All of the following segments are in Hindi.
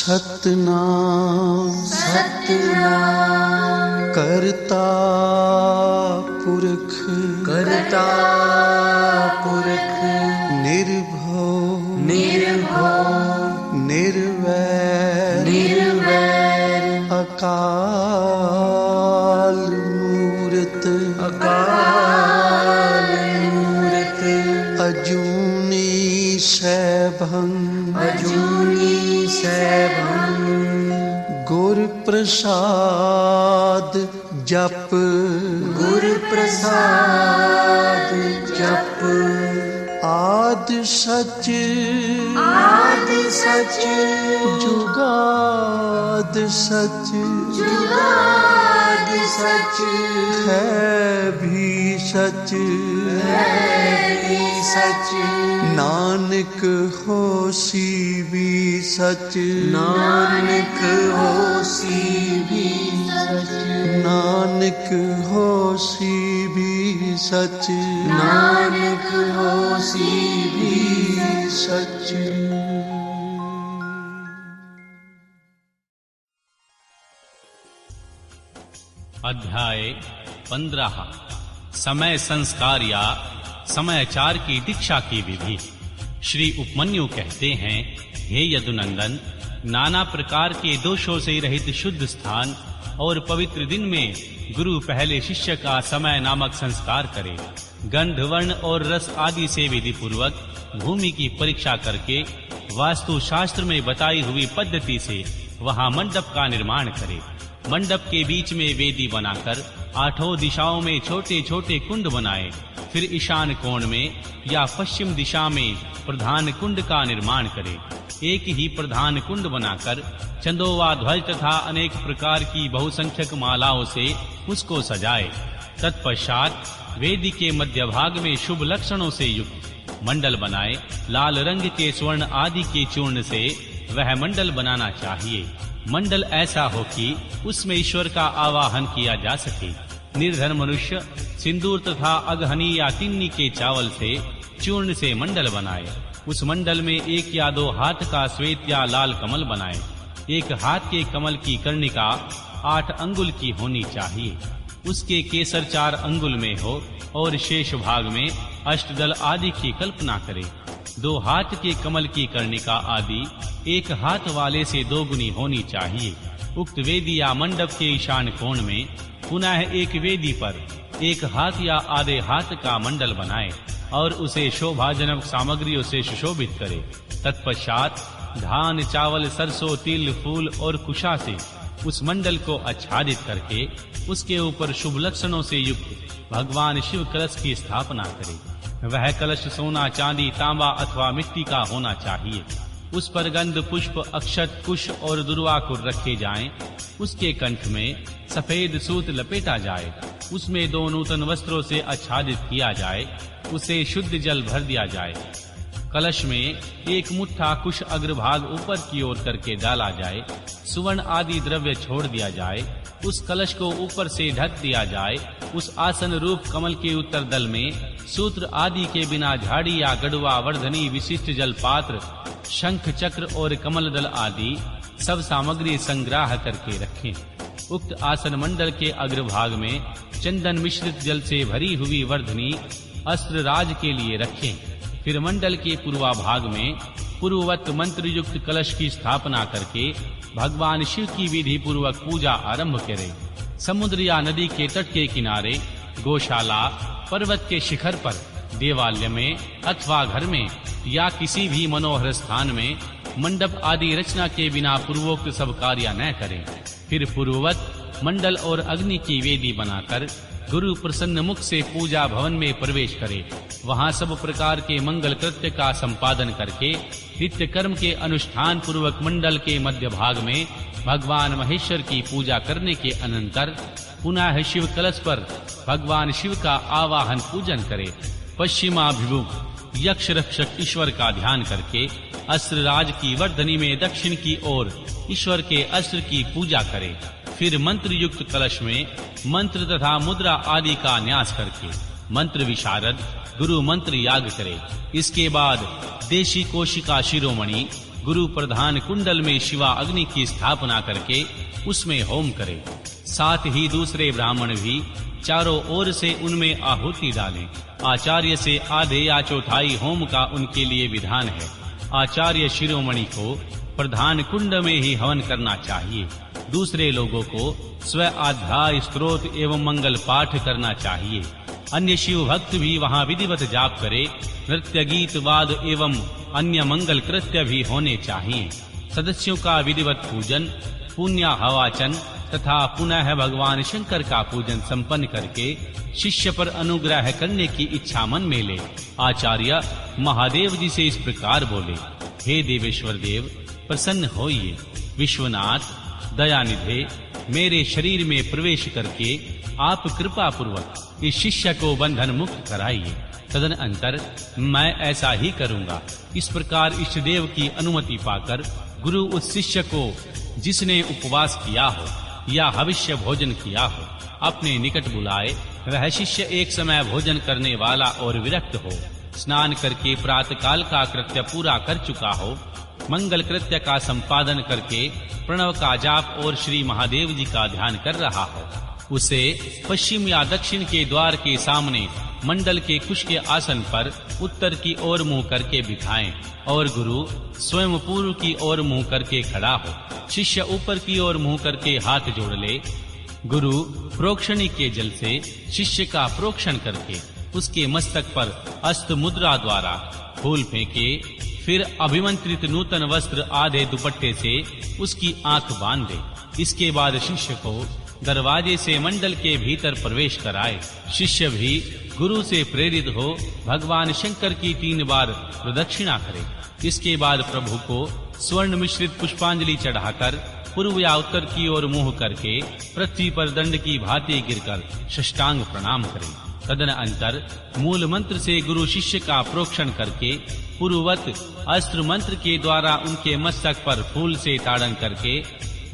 सतनाम सतनाम करता पुरख निर्भव निर्वैर अकाल मूरत अजूनी सैभं गुर प्रसाद जप आद सच जुगाद सच है भी सच नानक होसी भी सच नानक होसी भी सच। अध्याय 15 समय संस्कार या समयाचार की दीक्षा की विधि। श्री उपमन्यु कहते हैं, हे यदुनंदन, नाना प्रकार के दोषों से रहित शुद्ध स्थान और पवित्र दिन में गुरु पहले शिष्य का समय नामक संस्कार करे। गंध वर्ण और रस आदि से विधि पूर्वक भूमि की परीक्षा करके वास्तु शास्त्र में बताई हुई पद्धति से वहां मंडप का निर्माण करे। मंडप के बीच में वेदी बनाकर 8 दिशाओं में छोटे छोटे कुंड बनाए। फिर ईशान कोण में या पश्चिम दिशा में प्रधान कुंड का निर्माण करे। एक ही प्रधान कुंड बनाकर चंदोवा ध्वज तथा अनेक प्रकार की बहुसंख्यक मालाओं से उसको सजाए। तत्पश्चात वेदी के मध्य भाग में शुभ लक्षणों से युक्त मंडल बनाए। लाल रंग के स्वर्ण आदि के चूर्ण से वह मंडल बनाना चाहिए। मंडल ऐसा हो कि उसमें ईश्वर का आवाहन किया जा सके। निर्धन मनुष्य सिंदूर तथा अगहनी या तिन्नी के चावल से चूर्ण से मंडल बनाए। उस मंडल में 1 या 2 हाथ का श्वेत या लाल कमल बनाए। 1 हाथ के कमल की कर्णिका 8 अंगुल की होनी चाहिए। उसके केसर 4 अंगुल में हो और शेष भाग में अष्टदल आदि की कल्पना करे। 2 हाथ के कमल की कर्णिका आदि 1 हाथ वाले से 2 गुनी होनी चाहिए। उक्त वेदी या मंडप के ईशान कोण में पुनः एक वेदी पर 1 हाथ या आधे हाथ का मंडल बनाए और उसे शोभाजनक सामग्रियों से सुशोभित करे। तत्पश्चात धान, चावल, सरसों, तिल, फूल और कुशा से उस मंडल को आच्छादित करके उसके ऊपर शुभ लक्षणों से युक्त भगवान शिव कलश की स्थापना करे। वह कलश सोना, चांदी, तांबा अथवा मिट्टी का होना चाहिए। उस पर गंध, पुष्प, अक्षत, कुश और दुर्वाकुर रखे जाएं। उसके कंठ में सफेद सूत लपेटा जाए। उसमें 2 नूतन वस्त्रों से आच्छादित किया जाए। उसे शुद्ध जल भर दिया जाए। कलश में 1 मुट्ठा कुश अग्रभाग ऊपर की ओर करके डाला जाए। सुवर्ण आदि द्रव्य छोड़ दिया जाए। उस कलश को ऊपर से ढक दिया जाए। उस आसन रूप कमल के उत्तर दल में सूत्र आदि के बिना झाड़ी या गड़वा, वर्धनी, विशिष्ट जल पात्र, शंख, चक्र और कमल दल आदि सब सामग्री संग्रह करके रखें। उक्त आसन मंडल के अग्रभाग में चंदन मिश्रित जल से भरी हुई वर्धनी अस्त्र राज के लिए रखें। फिर मंडल के पूर्वाभाग में पूर्ववत मंत्र युक्त कलश की स्थापना करके भगवान शिव की विधि पूर्वक पूजा आरंभ करें। समुद्र या नदी के तट के किनारे, गौशाला, पर्वत के शिखर पर, देवालय में अथवा घर में या किसी भी मनोहर स्थान में मंडप आदि रचना के बिना पूर्वोक्त सब कार्य न करें। फिर पूर्ववत मंडल और अग्नि की वेदी बनाकर गुरु प्रसन्न मुख से पूजा भवन में प्रवेश करे। वहां सब प्रकार के मंगल कृत्य का संपादन करके नित्य कर्म के अनुष्ठान पूर्वक मंडल के मध्य भाग में भगवान महेश्वर की पूजा करने के अनंतर पुनः शिव कलश पर भगवान शिव का आवाहन पूजन करे। पश्चिमाभिमुख यक्ष रक्षक ईश्वर का ध्यान करके अस्त्र राज की वर्धनी में दक्षिण की ओर ईश्वर के अस्त्र की पूजा करे। फिर मंत्र युक्त कलश में मंत्र तथा मुद्रा आदि का न्यास करके मंत्र विशारद गुरु मंत्र याग करे। इसके बाद देशी कोशिका शिरोमणि गुरु प्रधान कुंडल में शिवा अग्नि की स्थापना करके उसमें होम करे। साथ ही दूसरे ब्राह्मण भी चारों ओर से उनमें आहुति डालें। आचार्य से आधे या चौथाई होम का उनके लिए विधान है। आचार्य शिरोमणि को प्रधान कुंड में ही हवन करना चाहिए। दूसरे लोगों को स्व आध्याय स्तोत्र एवं मंगल पाठ करना चाहिए। अन्य शिव भक्त भी वहां विधिवत जाप करे। नृत्य गीत वाद एवं अन्य मंगल कृत्य भी होने चाहिए। सदस्यों का विधिवत पूजन, पुण्य हवाचन तथा पुनः भगवान शंकर का पूजन संपन्न करके शिष्य पर अनुग्रह करने की इच्छा मन में ले। आचार्य महादेव जी से इस प्रकार बोले, हे देवेश्वर देव, प्रसन्न होइए। विश्वनाथ दयानिधे, मेरे शरीर में प्रवेश करके आप कृपा पूर्वक इस शिष्य को बंधन मुक्त कराइए। तदनंतर मैं ऐसा ही करूंगा। इस प्रकार इष्ट देव की अनुमति पाकर गुरु उस शिष्य को जिसने उपवास किया हो या हविष्य भोजन किया हो अपने निकट बुलाए। वह शिष्य एक समय भोजन करने वाला और विरक्त हो, स्नान करके प्रातःकाल का कृत्य पूरा कर चुका हो, मंगल कृत्य का संपादन करके प्रणव का जाप और श्री महादेव जी का ध्यान कर रहा हो, उसे पश्चिम या दक्षिण के द्वार के सामने मंडल के कुश के आसन पर उत्तर की ओर मुंह करके बिठाएं और गुरु स्वयं पूर्व की ओर मुंह करके खड़ा हो। शिष्य ऊपर की ओर मुंह करके हाथ जोड़ ले। गुरु प्रोक्षणी के जल से शिष्य का प्रोक्षण करके उसके मस्तक पर अस्त मुद्रा द्वारा फूल फेंके। फिर अभिमंत्रित नूतन वस्त्र आधे दुपट्टे से उसकी आंख बांध दे। इसके बाद शिष्य को दरवाजे से मंडल के भीतर प्रवेश कराए। शिष्य भी गुरु से प्रेरित हो भगवान शंकर की 3 बार प्रदक्षिणा करे। इसके बाद प्रभु को स्वर्ण मिश्रित पुष्पांजलि चढ़ाकर पूर्व या उत्तर की ओर मुंह करके पृथ्वी पर दंड की भांति गिरकर साष्टांग प्रणाम करे। तदनंतर मूल मंत्र से गुरु शिष्य का प्रोक्षण करके पूर्ववत अस्त्र मंत्र के द्वारा उनके मस्तक पर फूल से ताड़न करके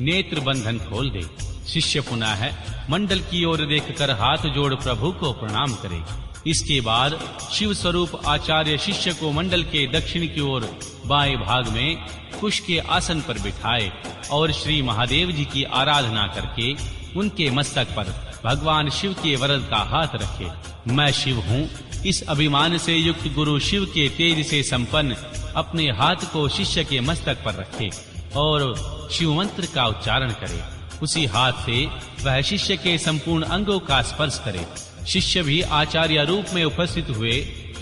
नेत्र बंधन खोल दे। शिष्य पुनः मंडल की ओर देखकर हाथ जोड़ प्रभु को प्रणाम करे। इसके बाद शिव स्वरूप आचार्य शिष्य को मंडल के दक्षिण की ओर बाएं भाग में कुश के आसन पर बिठाए और श्री महादेव जी की आराधना करके उनके मस्तक पर भगवान शिव के वरद का हाथ रखे। मैं शिव हूँ, इस अभिमान से युक्त गुरु शिव के तेज से संपन्न अपने हाथ को शिष्य के मस्तक पर रखे और शिव मंत्र का उच्चारण करे। उसी हाथ से वह शिष्य के संपूर्ण अंगों का स्पर्श करे। शिष्य भी आचार्य रूप में उपस्थित हुए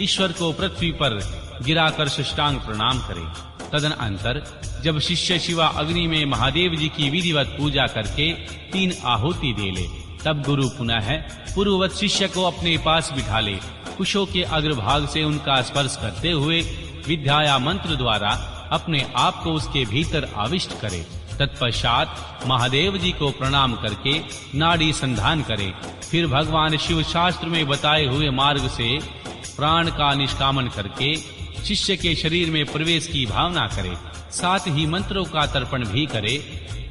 ईश्वर को पृथ्वी पर गिराकर साष्टांग प्रणाम करे। तदनंतर जब शिष्य शिवा अग्नि में महादेव जी की विधिवत पूजा करके 3 आहुति दे ले, तब गुरु पुनः पूर्ववत शिष्य को अपने पास बिठा ले। कुशों के अग्रभाग से उनका स्पर्श करते हुए विद्या या मंत्र द्वारा अपने आप को उसके भीतर आविष्ट करे। तत्पश्चात महादेव जी को प्रणाम करके नाड़ी संधान करे। फिर भगवान शिव शास्त्र में बताए हुए मार्ग से प्राण का निष्कामन करके शिष्य के शरीर में प्रवेश की भावना करे। साथ ही मंत्रों का तर्पण भी करे।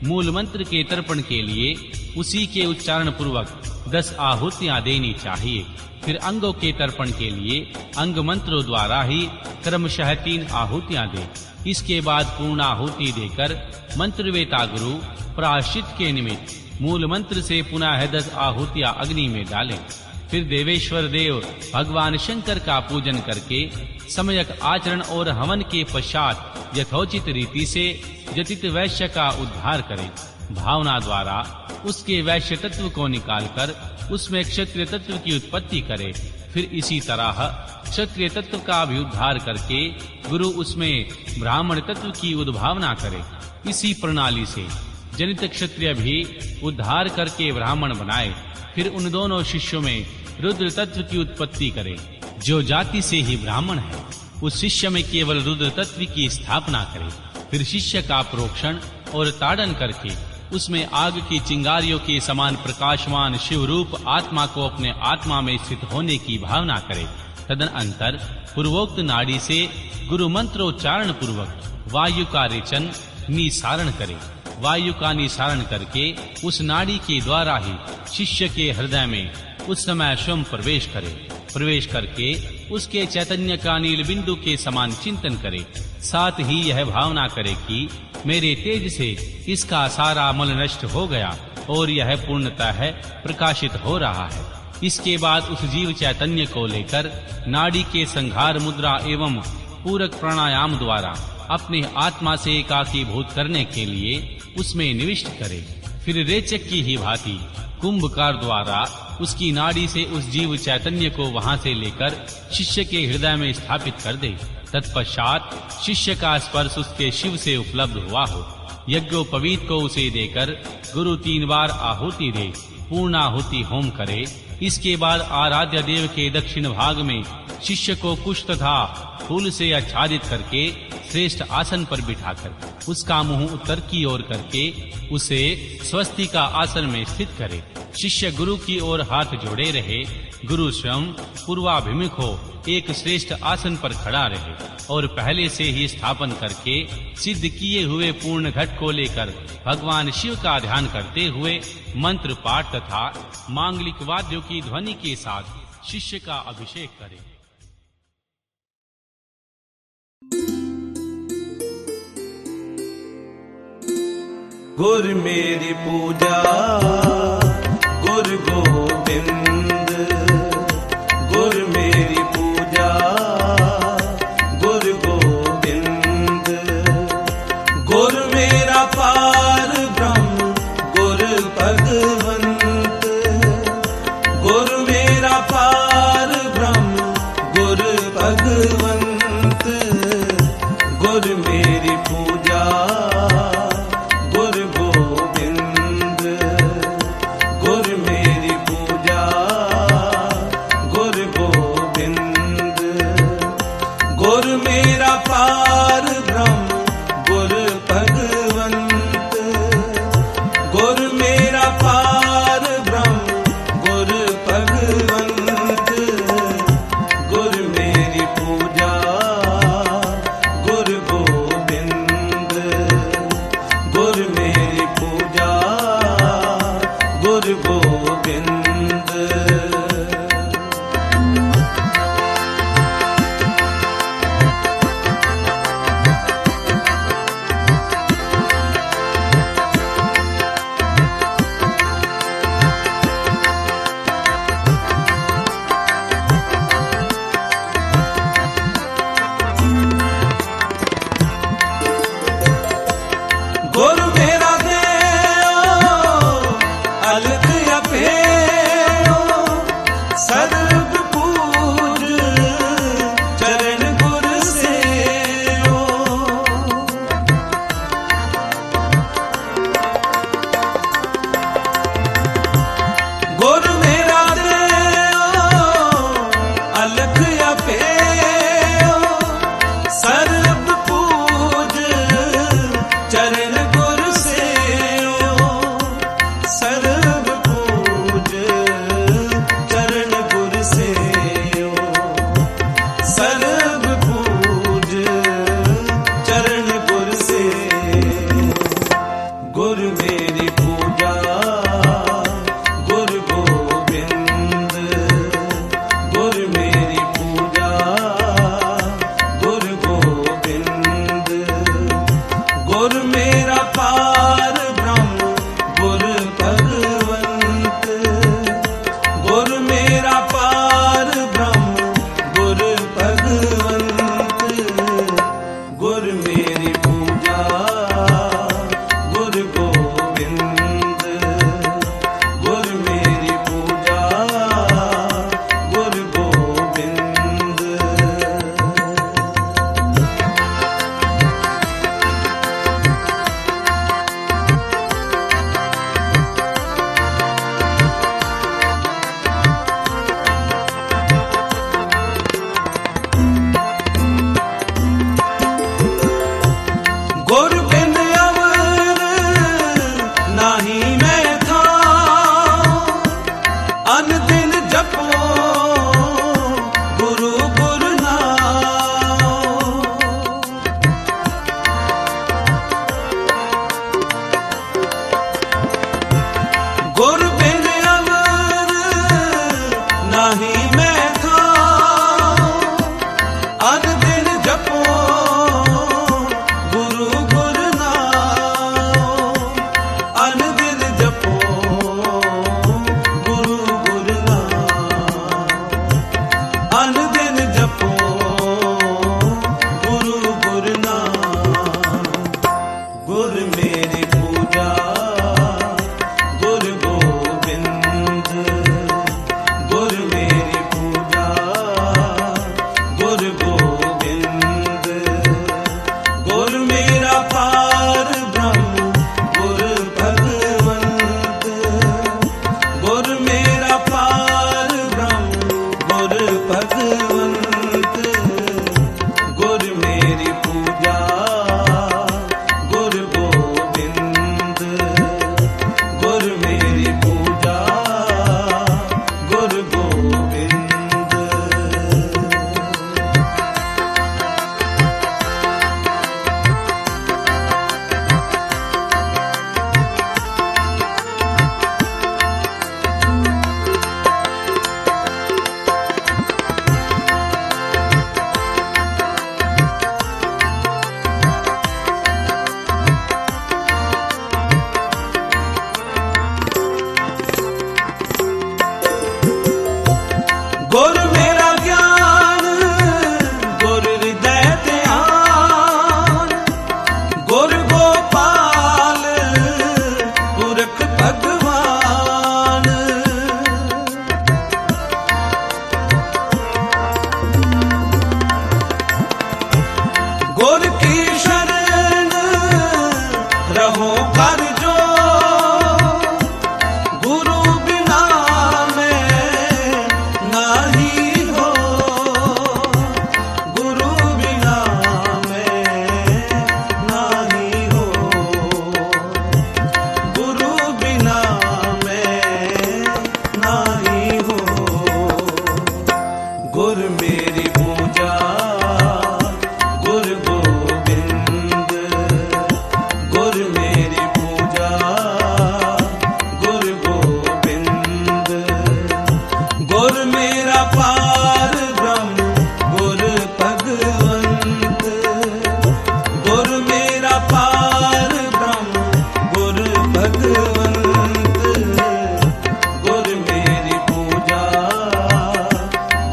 मूल मंत्र के तर्पण के लिए उसी के उच्चारण पूर्वक 10 आहुतियां देनी चाहिए। फिर अंगों के तर्पण के लिए अंग मंत्रों द्वारा ही क्रमशः 3 आहुतियां दे। इसके बाद पूर्णाहुति देकर मंत्रवेता गुरु प्रायश्चित के निमित्त मूल मंत्र से पुनः 10 आहुतियां अग्नि में डालें। फिर देवेश्वर देव भगवान शंकर का पूजन करके सम्यक आचरण और हवन के पश्चात यथोचित रीति से जतित वैश्य का उद्धार करें। भावना द्वारा उसके वैश्य तत्व को निकालकर उसमें क्षत्रिय तत्व की उत्पत्ति करे। फिर इसी तरह क्षत्रिय तत्व का भी उद्धार करके गुरु उसमें ब्राह्मण तत्व की उद्भावना करे। इसी प्रणाली से जनित क्षत्रिय भी उद्धार करके ब्राह्मण बनाए। फिर उन दोनों शिष्यों में रुद्र तत्व की उत्पत्ति करे। जो जाति से ही ब्राह्मण है उस शिष्य में केवल रुद्र तत्व की स्थापना करे। फिर शिष्य का प्रोक्षण और ताड़न करके उसमें आग की चिंगारियों के समान प्रकाशमान शिव रूप आत्मा को अपने आत्मा में स्थित होने की भावना करे। तदनंतर पूर्वोक्त नाड़ी से गुरु मंत्रोच्चारण पूर्वक वायु का रेचन निसारण करे। वायु का निसारण करके उस नाड़ी के द्वारा ही शिष्य के हृदय में उस समय स्वयं प्रवेश करके उसके चैतन्य का नील बिंदु के समान चिंतन करे। साथ ही यह भावना करे कि मेरे तेज से इसका सारा मल नष्ट हो गया और यह पूर्णतः प्रकाशित हो रहा है। इसके बाद उस जीव चैतन्य को लेकर नाड़ी के संघार मुद्रा एवं पूरक प्राणायाम द्वारा अपने आत्मा से एकाकीभूत करने के लिए उसमें निविष्ट करे। फिर रेचक की ही भांति कुंभकार द्वारा उसकी नाड़ी से उस जीव चैतन्य को वहां से लेकर शिष्य के हृदय में स्थापित कर दे। तत्पश्चात शिष्य का स्पर्श उसके शिव से उपलब्ध हुआ हो, यज्ञोपवीत को उसे देकर गुरु 3 बार आहुति दे, पूर्णाहुति होम करे। इसके बाद आराध्य देव के दक्षिण भाग में शिष्य को कुश तथा फूल से आच्छादित करके श्रेष्ठ आसन पर बिठाकर उसका मुंह उत्तर की ओर करके उसे स्वस्ति का आसन में स्थित करे। शिष्य गुरु की ओर हाथ जोड़े रहे। गुरु स्वयं पूर्वाभिमुख हो एक श्रेष्ठ आसन पर खड़ा रहे और पहले से ही स्थापन करके सिद्ध किए हुए पूर्ण घट को लेकर भगवान शिव का ध्यान करते हुए मंत्र पाठ तथा मांगलिक वाद्यों की ध्वनि के साथ शिष्य का अभिषेक करे। गुर मेरी पूजा गुर गोविंद, गुर मेरी पूजा गुर गोविंद, गुर मेरा पार ब्रह्म गुर भगवंत, गुर मेरा पार ब्रह्म गुर भगवंत, गुर मेरी पूजा कर जो गुरु बिना मैं नाही हो, गुरु बिना मैं नाही हो, गुरु बिना मैं नाही हो। गुर मेरी पूजा गुर गोविंद, गुर मेरी पूजा गुर गोविंद, गुर मेरा पार ब्रह्म गुर भगवंत, गुर मेरा पार ब्रह्म गुर भगवंत, गुर मेरी पूजा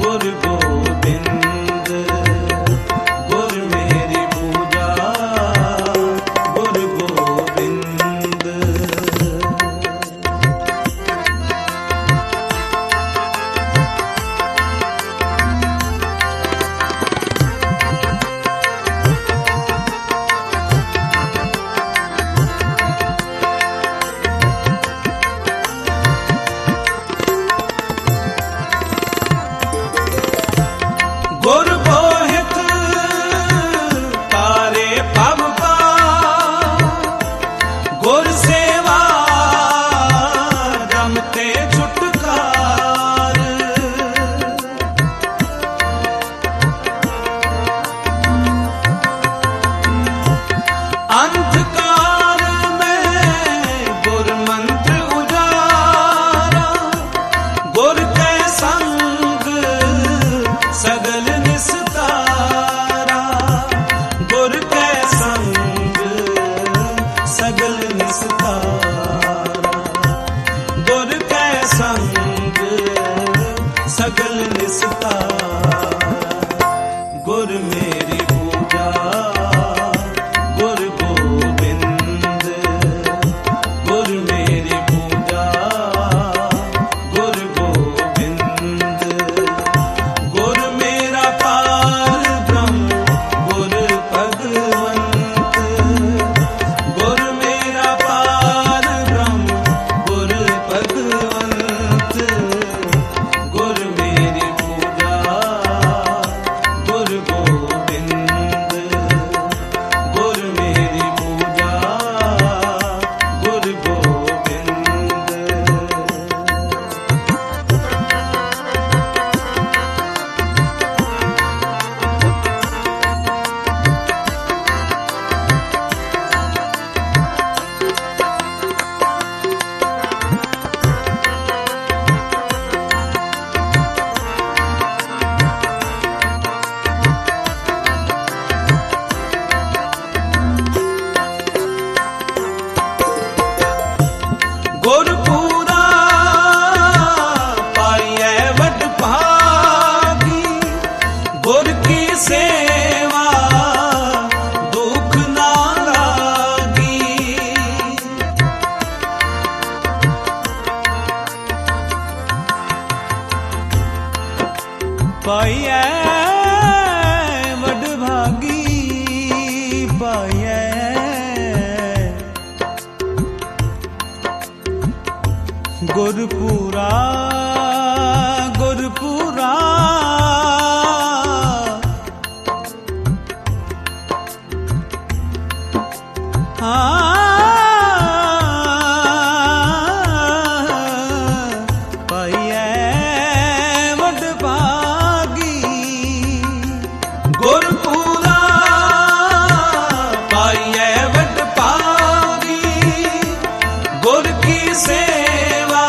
गुर गोविंद, गुर मेरी पूजा गुर गोविंद। गुर बोहित तारे पब पा, गुर सेवा रमते छुटकार, अंधकार में गुर मंत्र उजारा, गुर के संग सगल निस्तारा, गुर के संग सगल निस्तारा, गुर के संग सगल निस्तारा। गुर मेरी पूजा गुर गोविंद, गुर मेरी पूजा गुर गोविंद, गुर मेरा पार ब्रह्म गुर भगवंत, गुर मेरा पार ब्रह्म गुर भगवंत, गुर मेरी पूजा गुर गोविंद, गुर मेरी पूजा गुर गोविंद। गुरपुरा पाइए वड भागी, गुर की सेवा दुख ना लागी। पाइए वड भागी, पाइए गुरपुरा, गुरपुरा पाइए वड भागी, गुरपुरा पाइए वड भागी, गुर की सेवा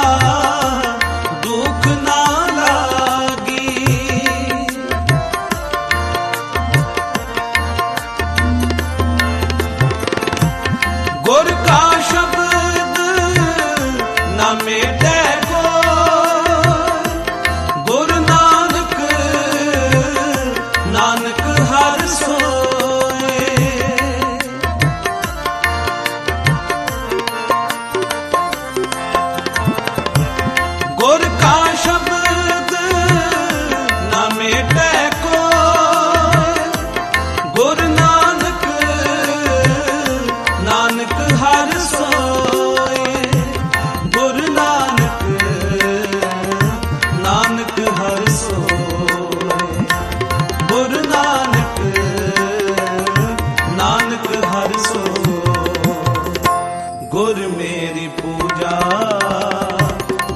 गुर मेरी पूजा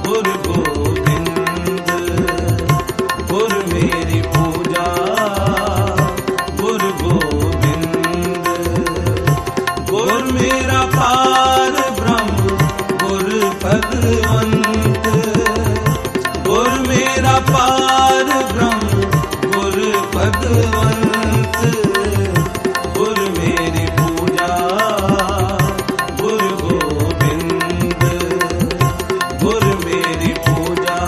गुर गोविंद, गुर मेरी पूजा गुर गोविंद। गुर मेरा पार ब्रह्म गुर भगवंत, गुर मेरा पार ब्रह्म गुर भगवंत। गुर मेरी पूजा गुर गोविंद, गुर मेरी पूजा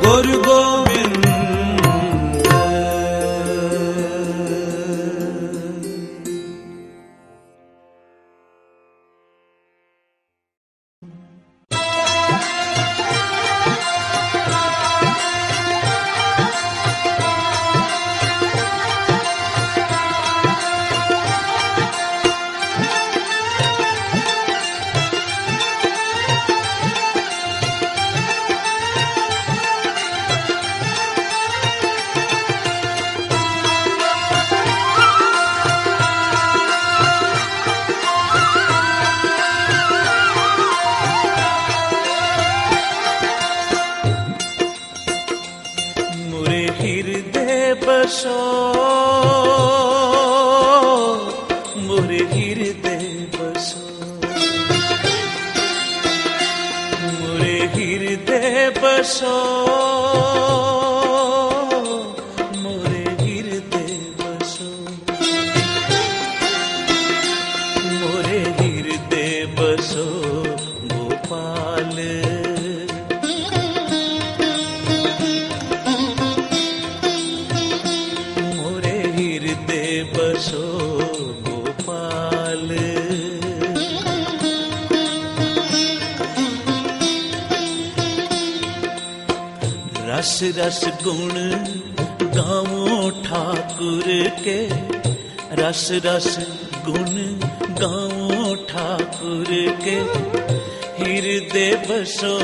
गुर गोविंद। मोरे हृदय बसो, मोरे हृदय बसो, मोरे हृदय बसो, मोरे हृदय बसो, मोरे हृदय बसो गोपाल। मोरे हृदय बसो गोपाल। रस रस गुण गावो ठाकुर के, रस रस गुण गावो ठाकुर के। हृदय बसो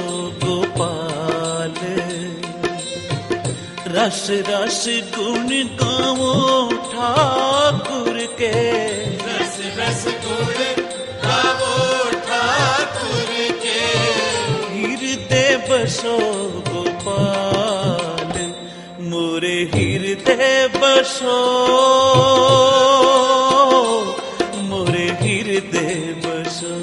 गोपाल। रस रस गुण गावो ठाकुर के, रस रस गुण गावो ठाकुर के। हृदय बसो गोपाल, मोरे हृदय बसो, मोरे हृदय बसो,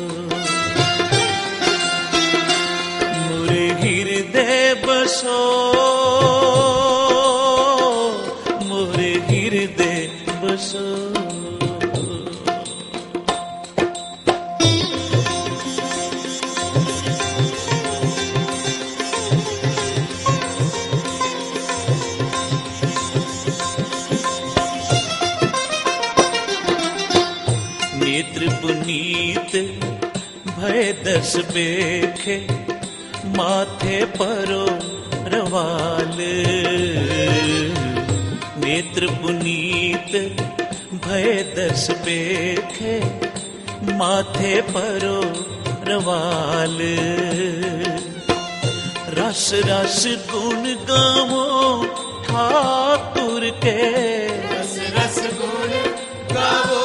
मोरे हृदय बसो, मोरे हृदय बसो। नेत्र पुनीत भय दस बेखे, माथे परो रवाल। नेत्र पुनीत भय दस बेखे, माथे परो रवाल। रस रस गुण गावो ठाकुर के, रस रस गुण गावो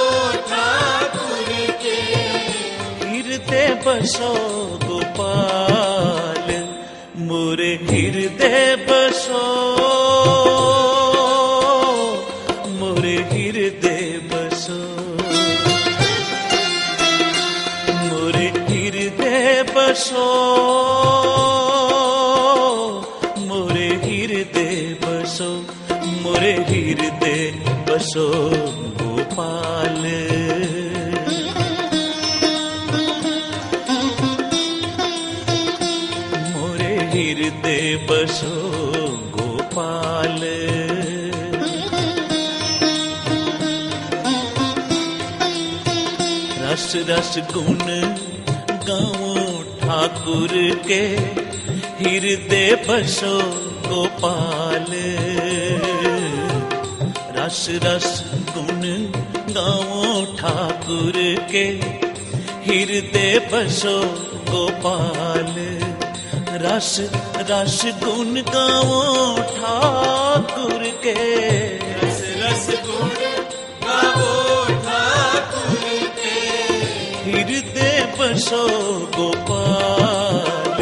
ठाकुर के। हृदय बसो गोपाल, मोरे हृदय बसो, मोरे हृदय बसो, मोरे हृदय बसो, मोरे हृदय बसो, मोरे हृदय बसो गोपाल। मोरे हृदय बसो गोपाल। रस रस गुण गावो ठाकुर के, हृदय बसो गोपाल। रस रस गुण गावो ठाकुर के, हृदय बसो गोपाल। रस रस गुण गावो ठाकुर के, रस रस गुण गावो ठाकुर के। हृदय बसो गोपाल,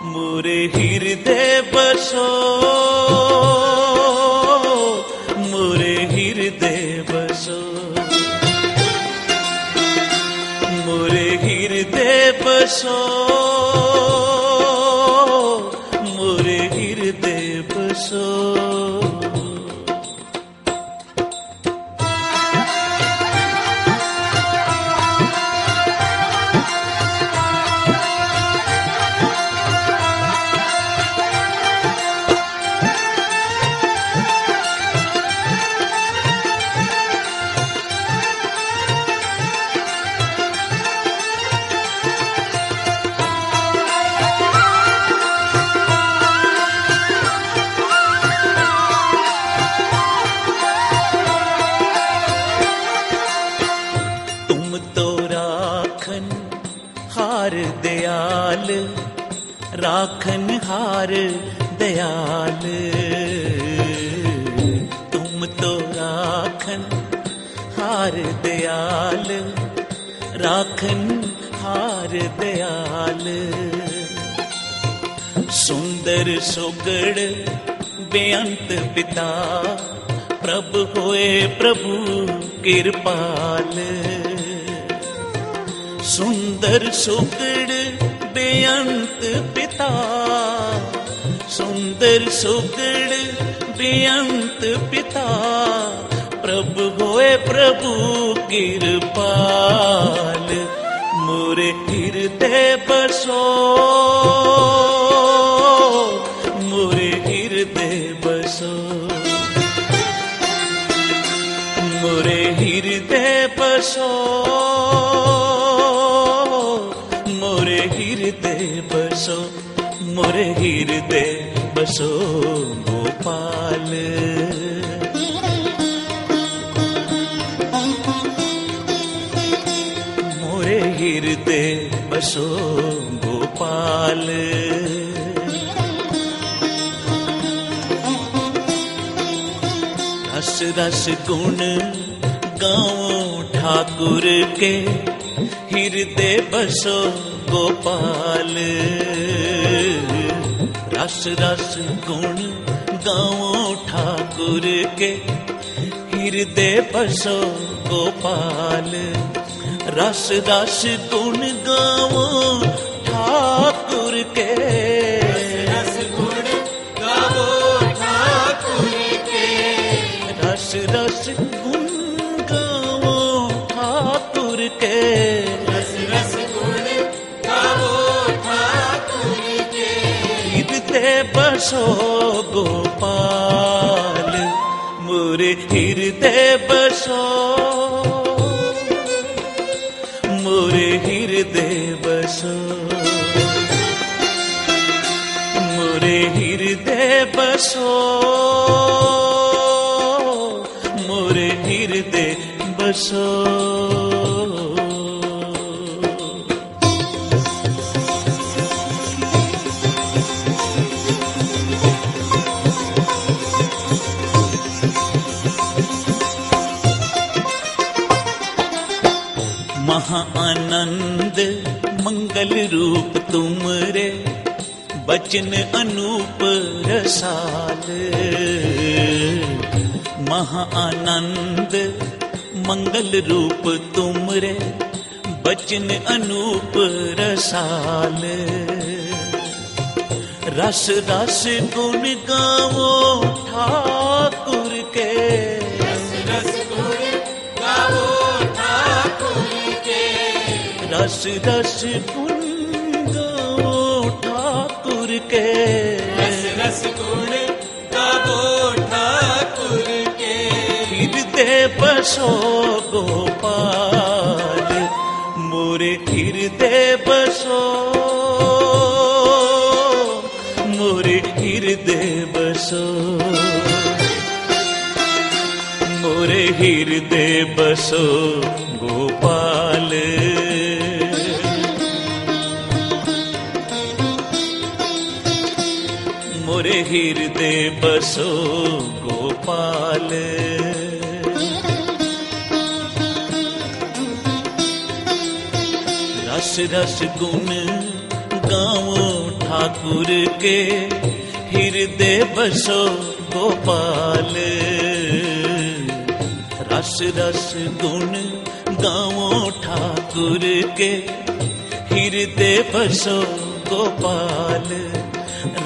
मोरे हृदय बसो, मोरे हृदय बसो, मोरे हृदय बसो, मोरे हृदय बसो। हार दयाल, राखन हार दयाल, तुम तो राखन हार दयाल, राखन हार दयाल। सुंदर सुगड़ बेअंत पिता, प्रभु होए प्रभु कृपाल। सुंदर सुगड़ बेअंत पिता, सुंदर सुगड़ बेअंत पिता, प्रभु होए प्रभु कृपाल। मोरे हृदय बसो, मोरे हृदय बसो, मोरे हृदय बसो, मोरे हृदय बसो, मोरे हृदय बसो गोपाल। मोरे हृदय बसो गोपाल। रस रस गुण गाओ ठाकुर के, हृदय बसो गोपाल। रस रस गुण गाओ ठाकुर के, हृदय बसो गोपाल। रस रस गुण गाओ ठाकुर के, रस गुण गाओ ठाकुर के, रस रस गुण गाओ ठाकुर के, रस रस गुण गाओ ठाकुर के, हृदय बसो गोपाल। मोरे हृदय बसो, मोरे हृदय बसो, मोरे हृदय बसो, मोरे हृदय बसो। महा आनंद मंगल रूप तुमरे, बचन अनूप रसाल। महा आनंद मंगल रूप तुमरे, बचन अनूप रसाल। रस रस गुण गाओ ठाकुर के, रस रस गुण गाओ ठाकुर के, रस रस गुण गाओ ठाकुर के, रस रस गुण गाओ ठाकुर के, हृदय बसो गोपाल। मोरे हृदय बसो, मोरे हृदय बसो, मोरे हृदय बसो गोपाल। मोरे हृदय बसो गोपाल। रस रस गुण गाओ ठाकुर के, हृदय बसो गोपाल। रस रस गुण गाओ ठाकुर के, हृदय बसो गोपाल।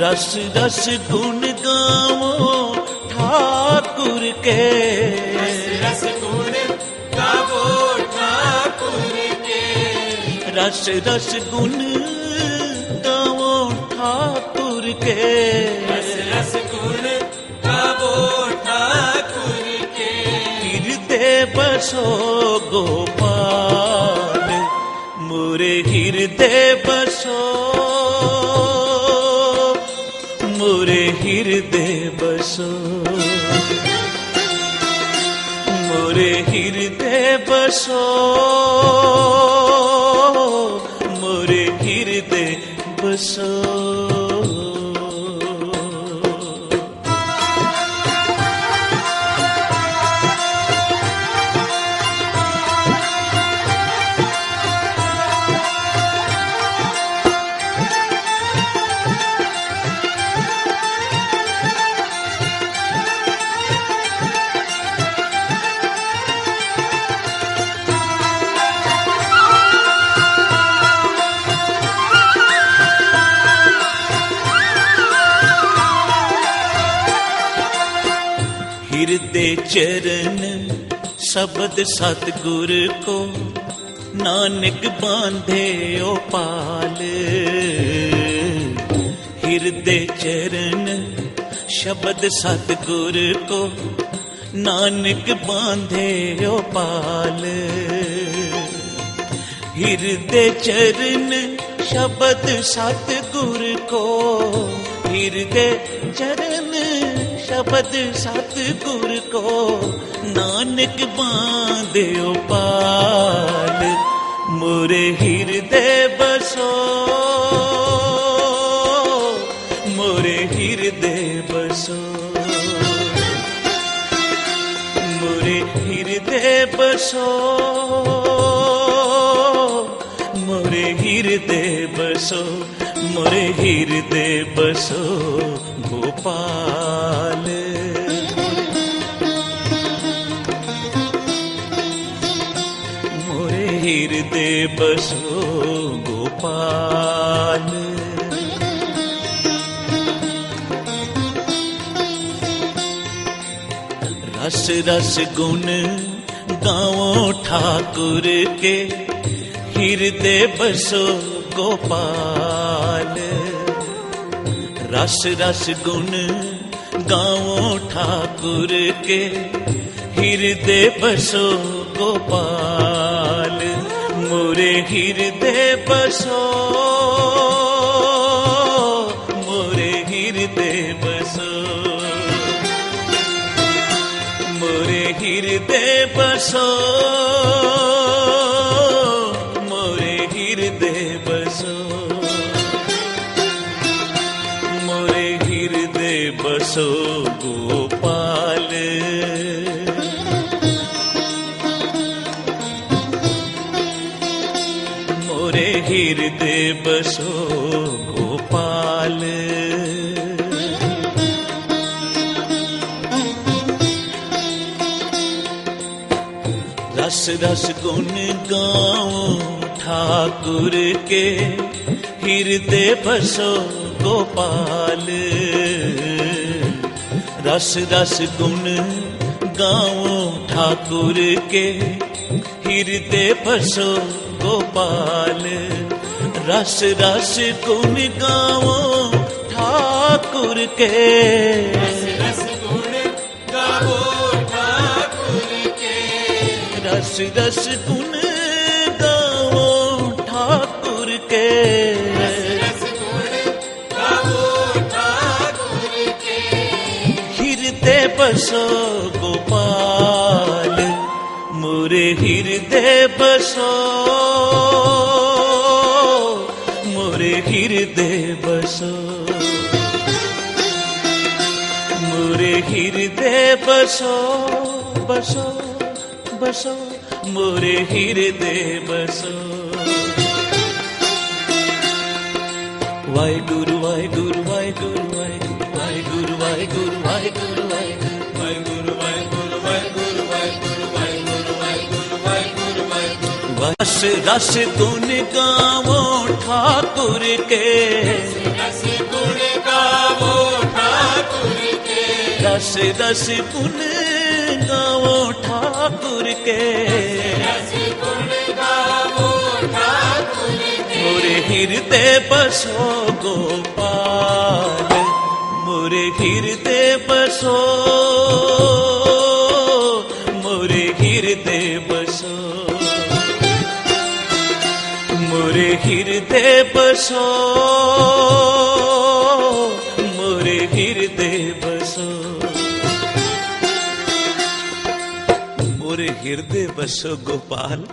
रस रस गुण गाओ ठाकुर के, रस गुण गावो ठाकुर के। रस रस गुण गाओ ठाकुर के, रस रस गुण गावो ठाकुर के। हृदय बसो गोपाल, मोरे हृदय बसो, मोरे हृदय बसो, मोरे हृदय बसो, मोरे हृदय बसो। हृदय चरण शब्द सतगुर को, नानक बांधे ओ पाल। हृदय चरण शब्द सतगुर को, नानक बांधे ओ पाल। हृदय चरण शब्द सतगुर को, हृदय चरण शब्द सतगुर को, नानक बांधे ओ पाल। मोरे हृदय बसो, मोरे हृदय बसो, मोरे हृदय बसो, मोरे हृदय बसो, मोरे हृदय बसो गोपाल। मोरे हृदय बसो गोपाल। रस रस गुण गाओ ठाकुर के, हृदय बसो गोपाल। रस रस गुण गाओ ठाकुर के, हृदय बसो गोपाल। मोरे हृदय बसो, मोरे हृदय बसो, मोरे हृदय बसो, मोरे हृदय बसो, मोरे हृदय बसो गोपाल। मोरे हृदय बसो गोपाल। रस रस गुण गाओ ठाकुर के, हृदय बसो गोपाल। रस रस गुण गाओ ठाकुर के, हृदय बसो गोपाल। रस रस गुण गाओ ठाकुर के, रस रस गुण गावो ठाकुर के। रस रस गुण गाओ ठाकुर के, रस गुण गावो ठाकुर के। हृदय बसो गोपाल। मोरे हृदय बसो, मोरे हृदय बसो, मोरे हृदय बसो, बसो बसो, मोरे हृदय बसो, ਵਾਹਿਗੁਰੂ ਵਾਹਿਗੁਰੂ ਵਾਹਿਗੁਰੂ ਵਾਹਿਗੁਰੂ ਵਾਹਿਗੁਰੂ ਵਾਹਿਗੁਰੂ ਵਾਹਿਗੁਰੂ ਵਾਹਿਗੁਰੂ ਵਾਹਿਗੁਰੂ ਵਾਹਿਗੁਰੂ ਵਾਹਿਗੁਰੂ ਵਾਹਿਗੁਰੂ ਵਾਹਿਗੁਰੂ ਵਾਹਿਗੁਰੂ ਵਾਹਿਗੁਰੂ ਰਸ ਰਸ ਗੁਣ ਗਾਵੋ ਠਾਕੁਰ ਕੇ ਰਸ ਗੁਣ ਗਾਵੋ ਠਾਕੁਰ ਕੇ ਰਸ ਰਸ ਗੁਣ ਗਾਵੋ ਠਾਕੁਰ ਕੇ ਰਸ ਗੁਣ ਗਾਵੋ ਠਾਕੁਰ ਕੇ मोरे हृदय बसो गोपाल मोरे हृदय बसो मोरे हृदय बसो मोरे हृदय बसो मोरे हृदय बसो मोरे हृदय बसो गोपाल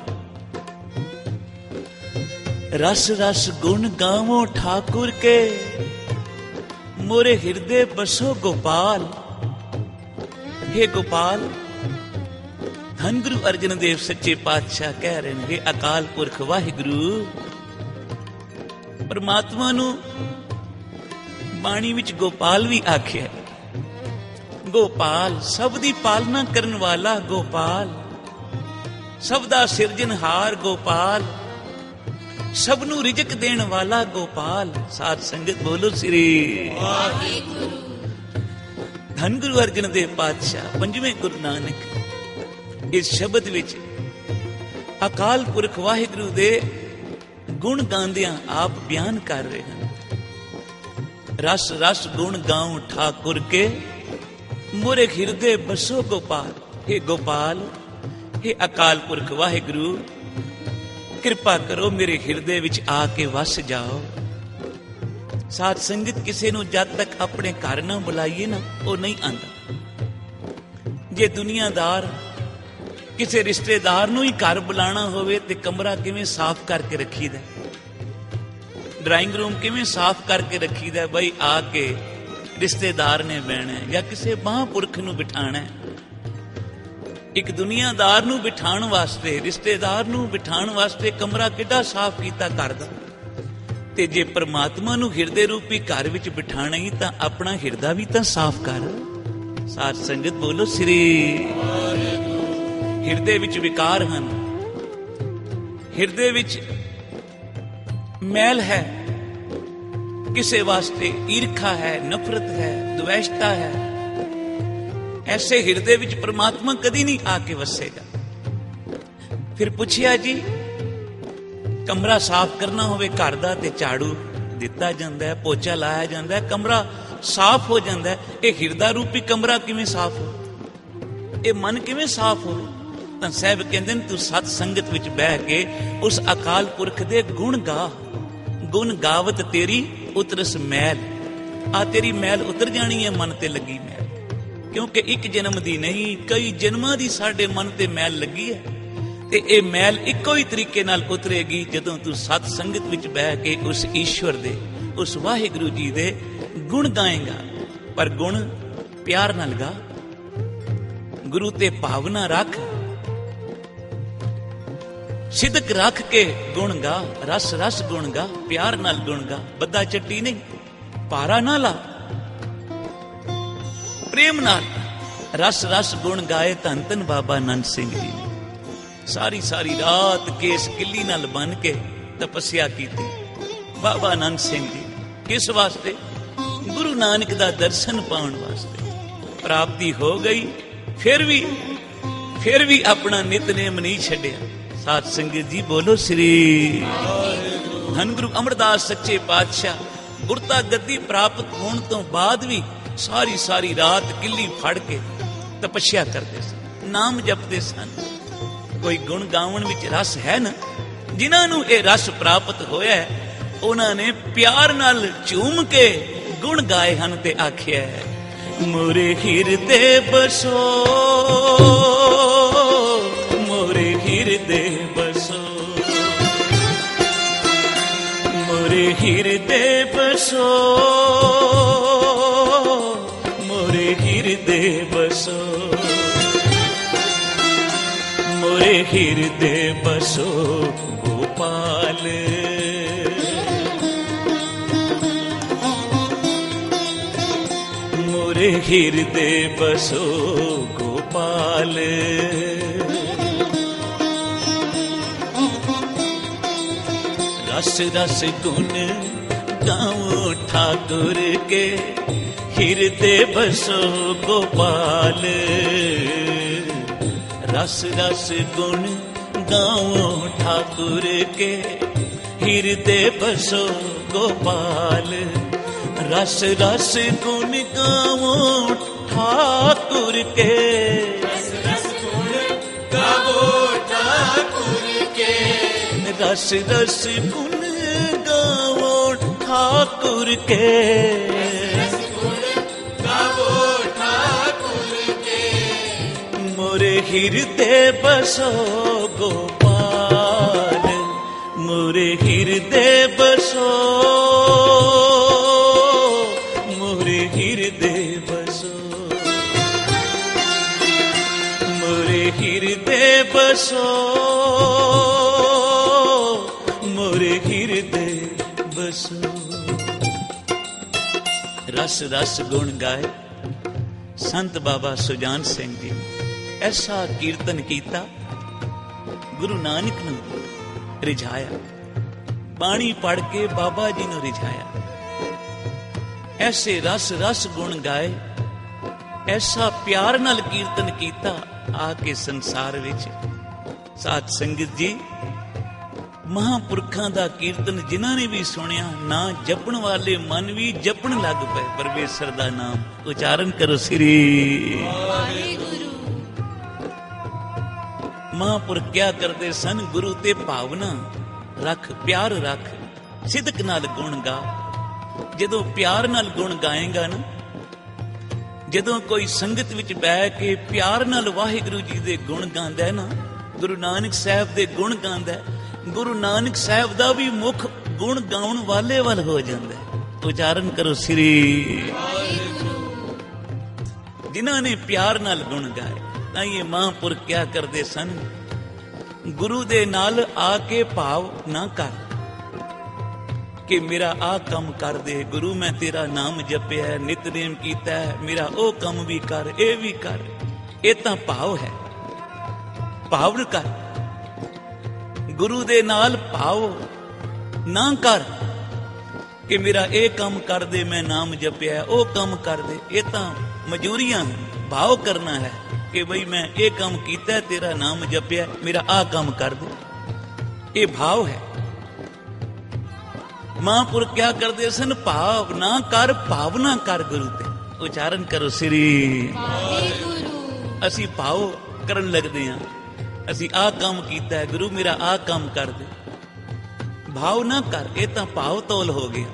रस रस गुण गावो ठाकुर के मोरे हृदय बसो गोपाल। हे गोपाल धन गुरु अर्जन देव सच्चे पातशाह कह रहे हैं, हे अकाल पुरख वाहिगुरु परमात्मा नू बाणी विच गोपाल भी आख्या। गोपाल सब दी पालना करन वाला गोपाल, सब दा सिरजनहार गोपाल, सबनू रिजक देण वाला गोपाल। साध संगत बोलो श्री ਵਾਹਿਗੁਰੂ धन गुरु अर्जन देव पातशाह पंजवें गुरु नानक इस शब्द विच अकाल पुरख वाहिगुरु दे गुण गांदियां आप बयान कर रहे हैं। रस रस गुण गाऊं ठाकुर के मोरे हृदय बसो गोपाल। हे गोपाल हे अकाल पुरख वाहिगुरु किरपा करो मेरे हृदय विच आके वस जाओ। साध संगत किसी नूं जद तक अपने घर ना बुलाइए ना वो नहीं आंदा। जे दुनियादार किसी रिश्तेदार नूं ही घर बुलाना होवे ते कमरा किवें साफ करके रखीदा, ड्राइंग रूम किवें साफ करके रखीदा, बई आके रिश्तेदार ने बहना है या किसी महापुरख नूं बिठाना है। एक दुनियादार नूं बिठाण वास्ते रिश्तेदार नूं बिठाण वास्ते कमरा किड्डा साफ कीता करदा, ते जे परमात्मा नूं हिरदे रूपी घर विच बिठाना ही तां अपना हिरदा भी तां साफ कर। साध संगत बोलो श्री हिरदे विच विकार हन, हिरदे विच मैल है, किसे वास्ते ईर्खा है, नफरत है, द्वेषता है। ऐसे हृदय विच परमात्मा कदी नहीं आके वसेगा। फिर पूछिया जी कमरा साफ करना होवे घर दा ते झाड़ू दिता जांदा है, पोचा लाया जांदा है, कमरा साफ हो जांदा है। ये हिरदा रूपी कमरा किवें साफ हो, ये मन किवें साफ हो? तां साहब कहंदे ने तू सत संगत विच बैठ के उस अकाल पुरख दे गुण गा। गुण गावत तेरी उतरस मैल, आ तेरी मैल उतर जानी है मन ते लगी मैल। क्योंकि एक जन्म दी नहीं कई जन्मां दी साडे मन ते मैल लगी है, ते ये मैल इक्को ही तरीके नाल उतरेगी जदों तू सत संगत विच बैठ के उस ईश्वर दे उस वाहिगुरु जी दे गुण गाएगा। पर गुण प्यार नाल गा, गुरु ते भावना रख, सिदक रख के गुण गा, रस रस गुण गा, प्यार नाल गुण गा, बद्दा चट्टी नहीं, पारा ना ला, प्रेम नाल रस रस गुण गाए। धन धन बाबा नंद सिंह जी ने सारी सारी रात केस किली नाल बन के तपस्या की थी। बाबा नंद सिंह जी किस वास्ते? गुरु नानक दा दर्शन पाउण वास्ते। प्राप्ति हो गई, फिर भी अपना नितनेम नहीं छड्डिया। साध संगत जी बोलो श्री धन गुरु अमरदास सच्चे पातशाह गुरता गद्दी प्राप्त होने तो बाद भी सारी सारी रात किली फड़ के तपस्या करते सन, नाम जपते सन। कोई गुण गावन विच रस है ना, जिन्हां नूं ये रस प्राप्त होया है उन्हां ने प्यार नाल झूम के गुण गाए हन ते आख्या है मोरे हृदय बसो मोरे हृदय बसो मोरे हृदय बसो मोरे हृदय बसो मोरे हृदय बसो गोपाल मोरे हृदय बसो गोपाल। रस रस गुण गाओ ठाकुर के, हृदय बसो गोपाल। रस रस गुण गाओ ठाकुर के, हृदय बसो गोपाल। रस रस गुण गाओ ठाकुर के, रस रस गुण गावो ठाकुर के, रस रस गुण गाओ ठाकुर के। रस गुण गावो ठाकुर के, मोरे हृदय बसो गोपाल। मोरे हृदय बसो, मोरे हृदय बसो, मोरे हृदय बसो, मोरे हृदय बसो। रस रस गुण गाए संत बाबा सुजान सिंह जी ने ऐसा कीर्तन कीता, गुरु नानक ਨੂੰ रिझाया। बाणी पढ़ के बाबा जी ਨੂੰ रिझाया। ऐसे रस रस गुण गाए, ऐसा प्यार नाल कीर्तन कीता आके संसार विच। साध संगत जी, महापुरखां दा कीर्तन जिन्हां ने भी सुनिया ना जपण वाले मन भी जपण लग पए परमेश्वर दा नाम। उच्चारण करो श्री वाहिगुरु। महापुरख क्या करते सन? गुरु ते भावना रख, प्यार रख, सिदक नाल गुण गा। जदों प्यार नाल गुण गाएगा ना, जदों कोई संगत विच बैठ के प्यार नाल वाहिगुरु जी दे गुण गांदा है ना, गुरु नानक साहब दे गुण गांदा है, गुरु नानक साहब दा भी मुख गुण गाउण वाले वल हो जांदा है। उच्चारण करो श्री वाहिगुरु। जिन्हां ने प्यार नाल गुण गाए। तां ये महापुरख क्या करदे सन? गुरु दे नाल आके भाव ना कर कि मेरा आ कम कर दे गुरु, मैं तेरा नाम जपिया है, नितनेम कीता है, मेरा ओ कम भी कर, ए भी कर। ये तां भाव है, भाव न कर। गुरु दे नाल भाव ना कर कि मेरा ए कम कर दे, मैं नाम जपिया है, ओ कम कर दे। ये तां मजूरियां हैं। भाव करना है कि भाई मैं ये काम कीता है, तेरा नाम जपिया, मेरा आ काम कर दे। ये भाव है। महापुरख क्या करते सन? भाव ना कर, भावना कर गुरु ते। उच्चारण करो श्री वाहिगुरु। असी भाव करन लगदे हां, असी आ काम कीता है, गुरु मेरा आ काम कर दे। भाव ना कर, ये तां भाव तौल हो गया।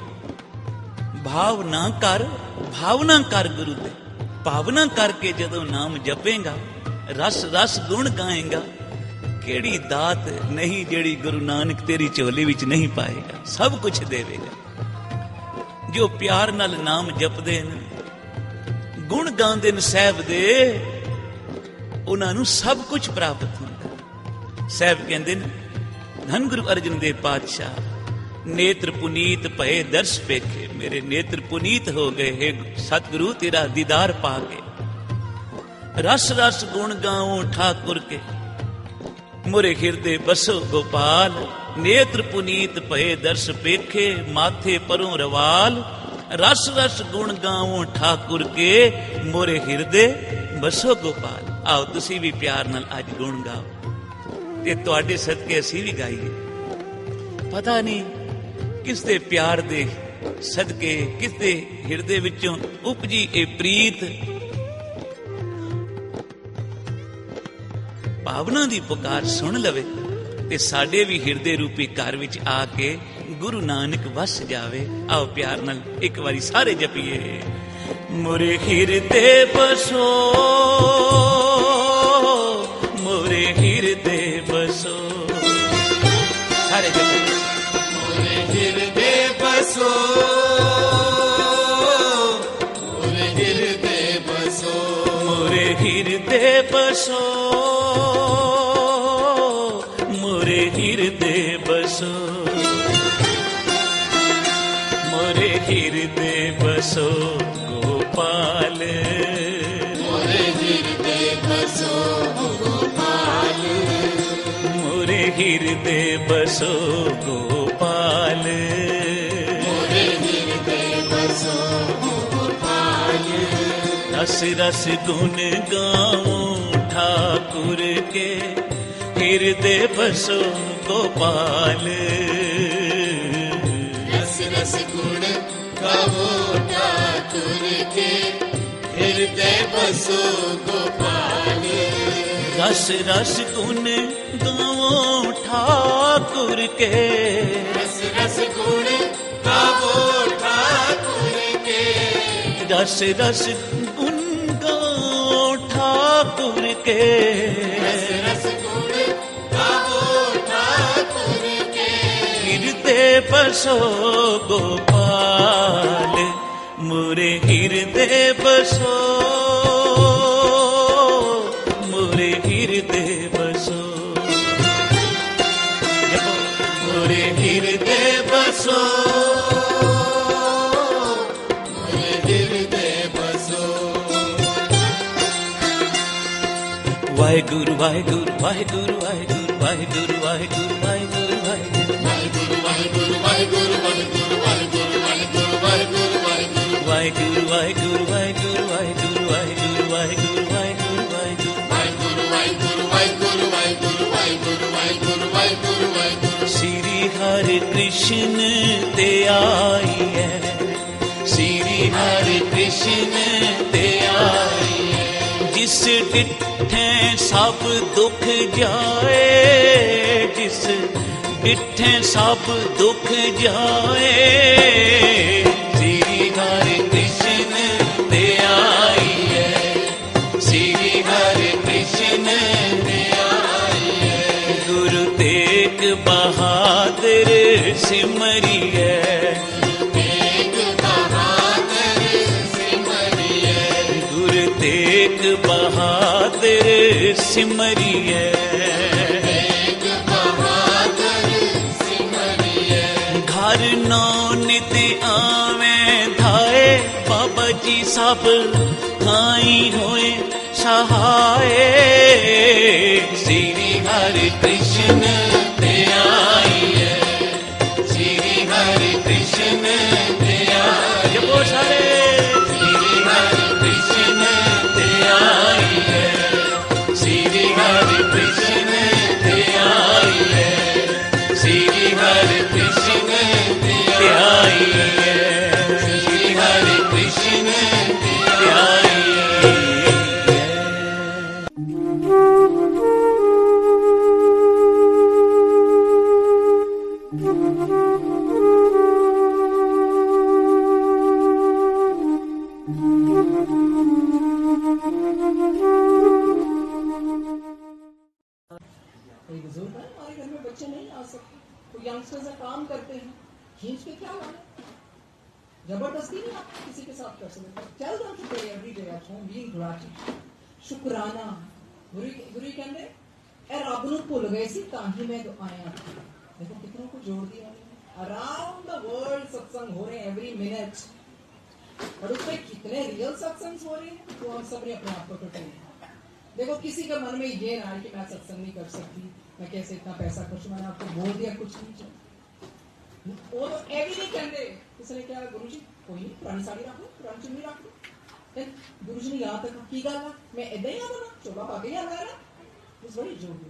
भाव ना कर, भावना कर गुरु ते। भावना करके जदों नाम जपेगा, रस रस गुण गाएगा, केड़ी दात नहीं जेड़ी गुरु नानक तेरी झोली विच नहीं पाएगा। सब कुछ देवेगा। जो प्यार नाल नाम जपदे ने, गुण गांदे ने साहब दे, उन्हां नूं सब कुछ प्राप्त हुंदा। साहब कहंदे ने, धन गुरु अर्जन देव पातशाह, नेत्र पुनीत भये दर्श पेखे। मेरे नेत्र पुनीत हो गए हे सतगुरु तेरा दीदार पाके। रस रस गुण गाओ ठाकुर के, मोरे हृदय बसो गोपाल। नेत्र पुनीत भये दर्श पेखे, माथे परों रवाल। रस रस गुण गाओ ठाकुर के, मोरे हृदय बसो गोपाल। आओ तुसी भी प्यार नाल अज गुण गाओ ते तुहाडे सदके असीं भी गाइए। पता नहीं किस दे प्यार दे सदके, किस दे हिरदे विचों उपजी ए प्रीत भावना दी पुकार सुन लवे ते साडे भी हिरदे रूपी घर विच आके गुरु नानक वस जावे। आओ प्यार नाल एक बारी सारे जपीए। मोरे हृदय बसो, मोरे हृदय बसो। सारे जपीए। मोरे हृदय बसो, मोरे हृदय बसो, मोरे हृदय बसो, मोरे हृदय बसो, मोरे हृदय बसो गोपाल, मोरे हृदय बसो गोपाल, मोरे हृदय बसो गोपाल, मोरे हृदय बसो गोपाल, रस रस गुण गाऊं ठाकुर के, हृदय बसो गोपाल। रस रस गुण गावो ठाकुर के, हृदय बसो गोपाल, रस रस गुण गाऊं ठाकुर के, रस रस गुण गावो ठाकुर के, रस रस गुण गाऊं ठाकुर के, रस रस गुण गावो ठाकुर के, हृदय बसो गोपाल, मोरे हृदय बसो, मोरे हृदय बसो, मोरे हृदय बसो, मोरे हृदय बसो। वाहेगुरु वाहेगुरु वाहेगुरु वाहेगुरु वाहेगुरु वाहेगुरु वाहेगुरु वाहेगुरु वाहिगुरु वाहिगुरु वाहिगुरु वाहिगुरु वाहिगुरु वाहिगुरु वाहिगुरु वाहिगुरु वाहेगुरु वाहेगुरु वाहेगुरु वाहेगुरु वाहेगुरु वाहेगुरु वाहेगुरु वाहिगुरु वाहिगुरु वाहिगुरु वाहिगुरु वाहिगुरु वाहिगुरु वाहिगुरु। श्री हरि कृष्ण ते आई है, श्री हरि कृष्ण ते आई है, जिस डिठे सब दुख जाए, जिस डिठे सब दुख जाए, श्री हरि कृष्ण ते आई है, श्री हरि कृष्ण ते आई है, गुरु तेग बहादुर सिमरी है, तेग बहादुर सिमरिए, गुरु तेग बहादुर सिमरी है, तेग बहादुर सिमरिए, घर नौ नित आवे धाए, बाबा जी सब खाई होए सहाय, श्री हरि कृष्ण ते आई है, श्री हरि कृष्ण ते आई, जपो सारे, श्री हरि कृष्ण ते आई है, श्री हरि कृष्ण ते आई है, श्री हरि कृष्ण ते आई है, श्री हरि कृष्ण ते आई है। कोई बुजुर्ग है हमारे घर में, बच्चे नहीं आ सकते, तो यंगस्टर्स काम करते हैं, खींच के क्या लाना, जबरदस्ती नहीं आप किसी के साथ कर सकते। Tell them to pray every day at home, being gratitude, शुक्राना। गुरु कहते ए रब नूं भुल गए सी तां ही मैं तो आया। देखो कितनों को जोड़ दिया अराउंड द वर्ल्ड, सत्संग हो रहे हैं एवरी मिनट, और उसमें कितने रियल सत्संग हो रहे हैं, तो हम सब ने अपने आप को टूटे। देखो किसी के मन में ये ना है कि मैं सत्संग नहीं कर सकती, मैं कैसे इतना पैसा खर्च, मैंने आपको बोल दिया कुछ नहीं चाहिए, वो तो एवी नहीं कहते। इसने क्या गुरु जी कोई नहीं, पुरानी साड़ी रख लो, पुरानी चुन्नी रख लो, गुरु जी ने याद रखा की गल है, मैं इदा ही आना चोला पा के आना है, इज वेरी जोगी,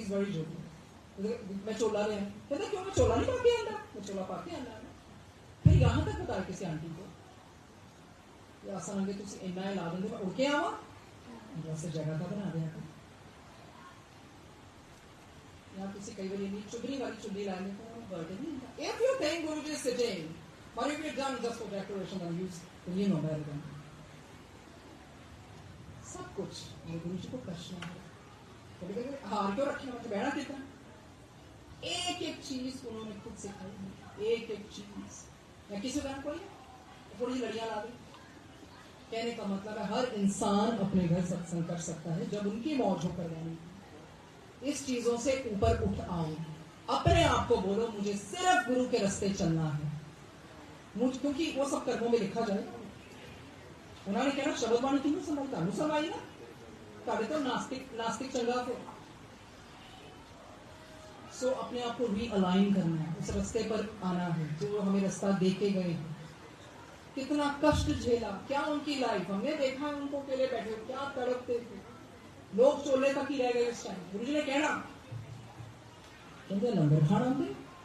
इज वेरी जोगी। मैं चोला ले कहता क्यों मैं चोला नहीं पा के आना, मैं चोला पा के आना। फिर यहाँ तक बताया किसी आंटी को, आसान लगे तुम इन्ना ला देंगे, मैं उड़ के आवा वैसे जगह का बना दिया था। या किसी कई बार नहीं चुगली वाली चुगली लाने को बर्डन नहीं था। If you think Guruji is sitting, or if you're done just for declaration and use, then you know better than me. सब कुछ मेरे गुरुजी को करना है। कभी-कभी हार क्यों रखना, मतलब बैठा कितना, एक एक चीज उन्होंने खुद सिखाई है, एक एक चीज। या किसी तरह कोई थोड़ी सी लड़ियां ला दी, कहने का मतलब है हर इंसान अपने घर सत्संग कर सकता है जब उनकी मौज हो करवानी। इस चीजों से ऊपर उठ आओ, अपने आप को बोलो मुझे सिर्फ गुरु के रास्ते चलना है, क्योंकि वो सब कर्मों में लिखा जाएगा। उन्होंने कहना शब्द बाणी किन्नू समझ तुहानू समाई ना तुहाडे तो नास्तिक चंगा फिर सो अपने आप को रीअलाइन करना है, उस रास्ते पर आना है जो हमें रास्ता दे के गए हैं। कितना कष्ट झेला, क्या उनकी लाइफ हमने देखा है, उनको अकेले बैठे क्या तड़पते थे, लोग चोले तक ही रह गए उस टाइम। गुरु जी ने कहना कहते लंगर खाना आते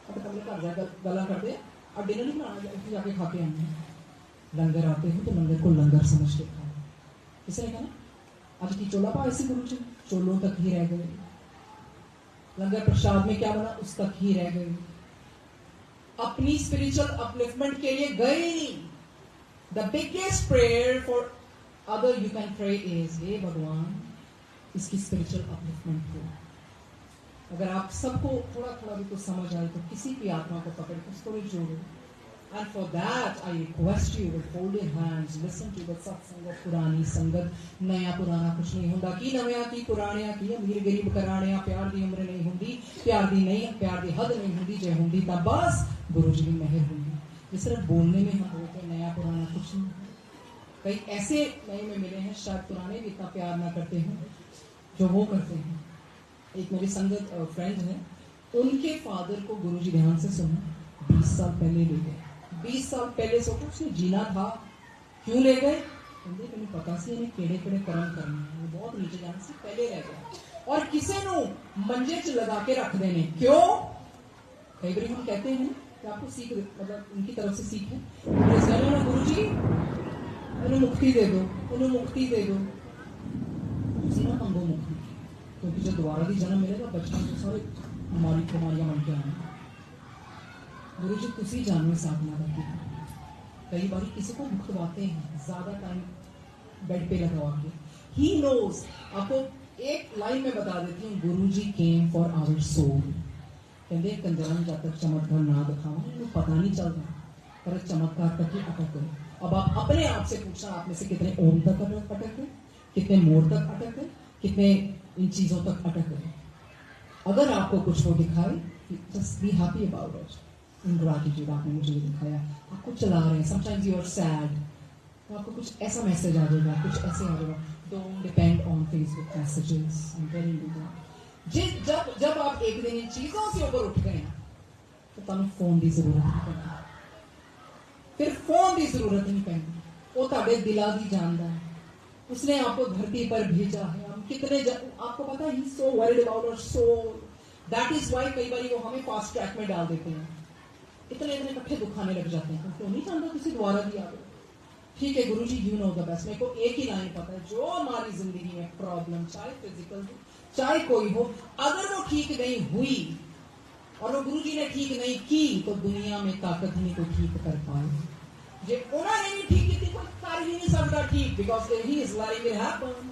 अब कमरे घर जाकर गला करते अब डिनर नहीं बनाना जाके खा के आने, लंगर आते हो तो लंगर को लंगर समझ के खाओ। किसने कहना आज की चोला पा ऐसे गुरु जी चोलों तक ही रह गए, लंगर प्रसाद में क्या बना उस तक ही रह गए, अपनी स्पिरिचुअल अपलिफ्टमेंट के लिए गए नहीं। The biggest prayer for other you can pray is हे भगवान इसकी स्पिरिचुअल अपलिफ्टमेंट को। अगर आप सबको थोड़ा थोड़ा भी कुछ समझ आए तो किसी भी आत्मा को पकड़ के उसको भी जोड़ो। And for that, I request you to hold your hands, listen to the satsang of पुरानी संगत। नया पुराना कुछ नहीं होता की नव्या की पुराणिया की अमीर गरीब कराणिया प्यार दी उम्र नहीं होंगी, प्यार दी हद नहीं होंगी, जे होंगी तब बस गुरु जी की मेहर होंगी। इस तरह बोलने में हम बोलते नया पुराना कुछ नहीं। कई ऐसे नए में मिले हैं शायद पुराने भी इतना प्यार ना करते हैं जो वो करते हैं। एक मेरी संगत फ्रेंड है, उनके फादर को गुरु जी ध्यान से सुना 20 साल पहले ले गए। 20 साल पहले सोचो उसने जीना था, क्यों ले गए? कहते मैंने पता सी इन्हें केड़े केड़े कर्म करने हैं, बहुत नीचे जाने से पहले रह गया और किसी नु मंजे च लगा के रख देने। क्यों? कई बार हम कहते हैं कि आपको सीख मतलब उनकी तरफ से सीख है, गुरु जी उन्हें मुक्ति दे दो, उन्हें मुक्ति दे दो, ना मंगो मुक्ति, क्योंकि जो दोबारा भी जन्म मिलेगा बचपन के सारे बीमारियां बन के आने। गुरु जी तुसी जानो साधना करके कई बार किसी को मुक्तवाते हैं ज्यादा टाइम बेड पे लगवा के। He knows. आपको एक लाइन में बता देती हूँ, Guru ji came for our soul. कहते कंजरन जब तक चमत्कार ना दिखाओ इन्हें पता नहीं चलता, पर चमत्कार तक ही अटक गए। अब आप अपने आप से पूछना, आप में से कितने ओम तक अटक गए, कितने मोड़ तक अटक गए, कितने इन चीजों तक अटक गए। अगर आपको कुछ वो दिखाए just be happy about it. In gratitude आपने मुझे दिखाया, आपको चला रहे हैं, समटाइम्स यू आर सैड, तो आपको कुछ ऐसा मैसेज आ जाएगा, कुछ ऐसे आ जाएगा। Don't depend on Facebook messages, I am telling you that. जब आप एक दिन इन चीजों से ऊपर उठ गए तो तुम फोन की जरूरत नहीं पड़ती, फिर फोन की जरूरत नहीं पड़ती, वो ताड़े दिला दी जानता है, उसने आपको धरती पर भेजा है। हम कितने आपको पता है, he so worried about our soul, that is why कई बार वो हमें फास्ट ट्रैक में डाल देते हैं, इतने कट्ठे दुखाने लग जाते हैं, क्यों नहीं चाहता किसी द्वारा दिया हो। ठीक है गुरु जी यू नो द बेस्ट। मेरे को एक ही लाइन पता है, जो हमारी जिंदगी में प्रॉब्लम चाहे फिजिकल हो चाहे कोई हो, अगर वो ठीक नहीं हुई और वो गुरु जी ने ठीक नहीं की तो दुनिया में ताकत नहीं को ठीक कर पाए। जे उन्होंने नहीं ठीक की कोई कर ही नहीं सकता ठीक, because he is like it happen,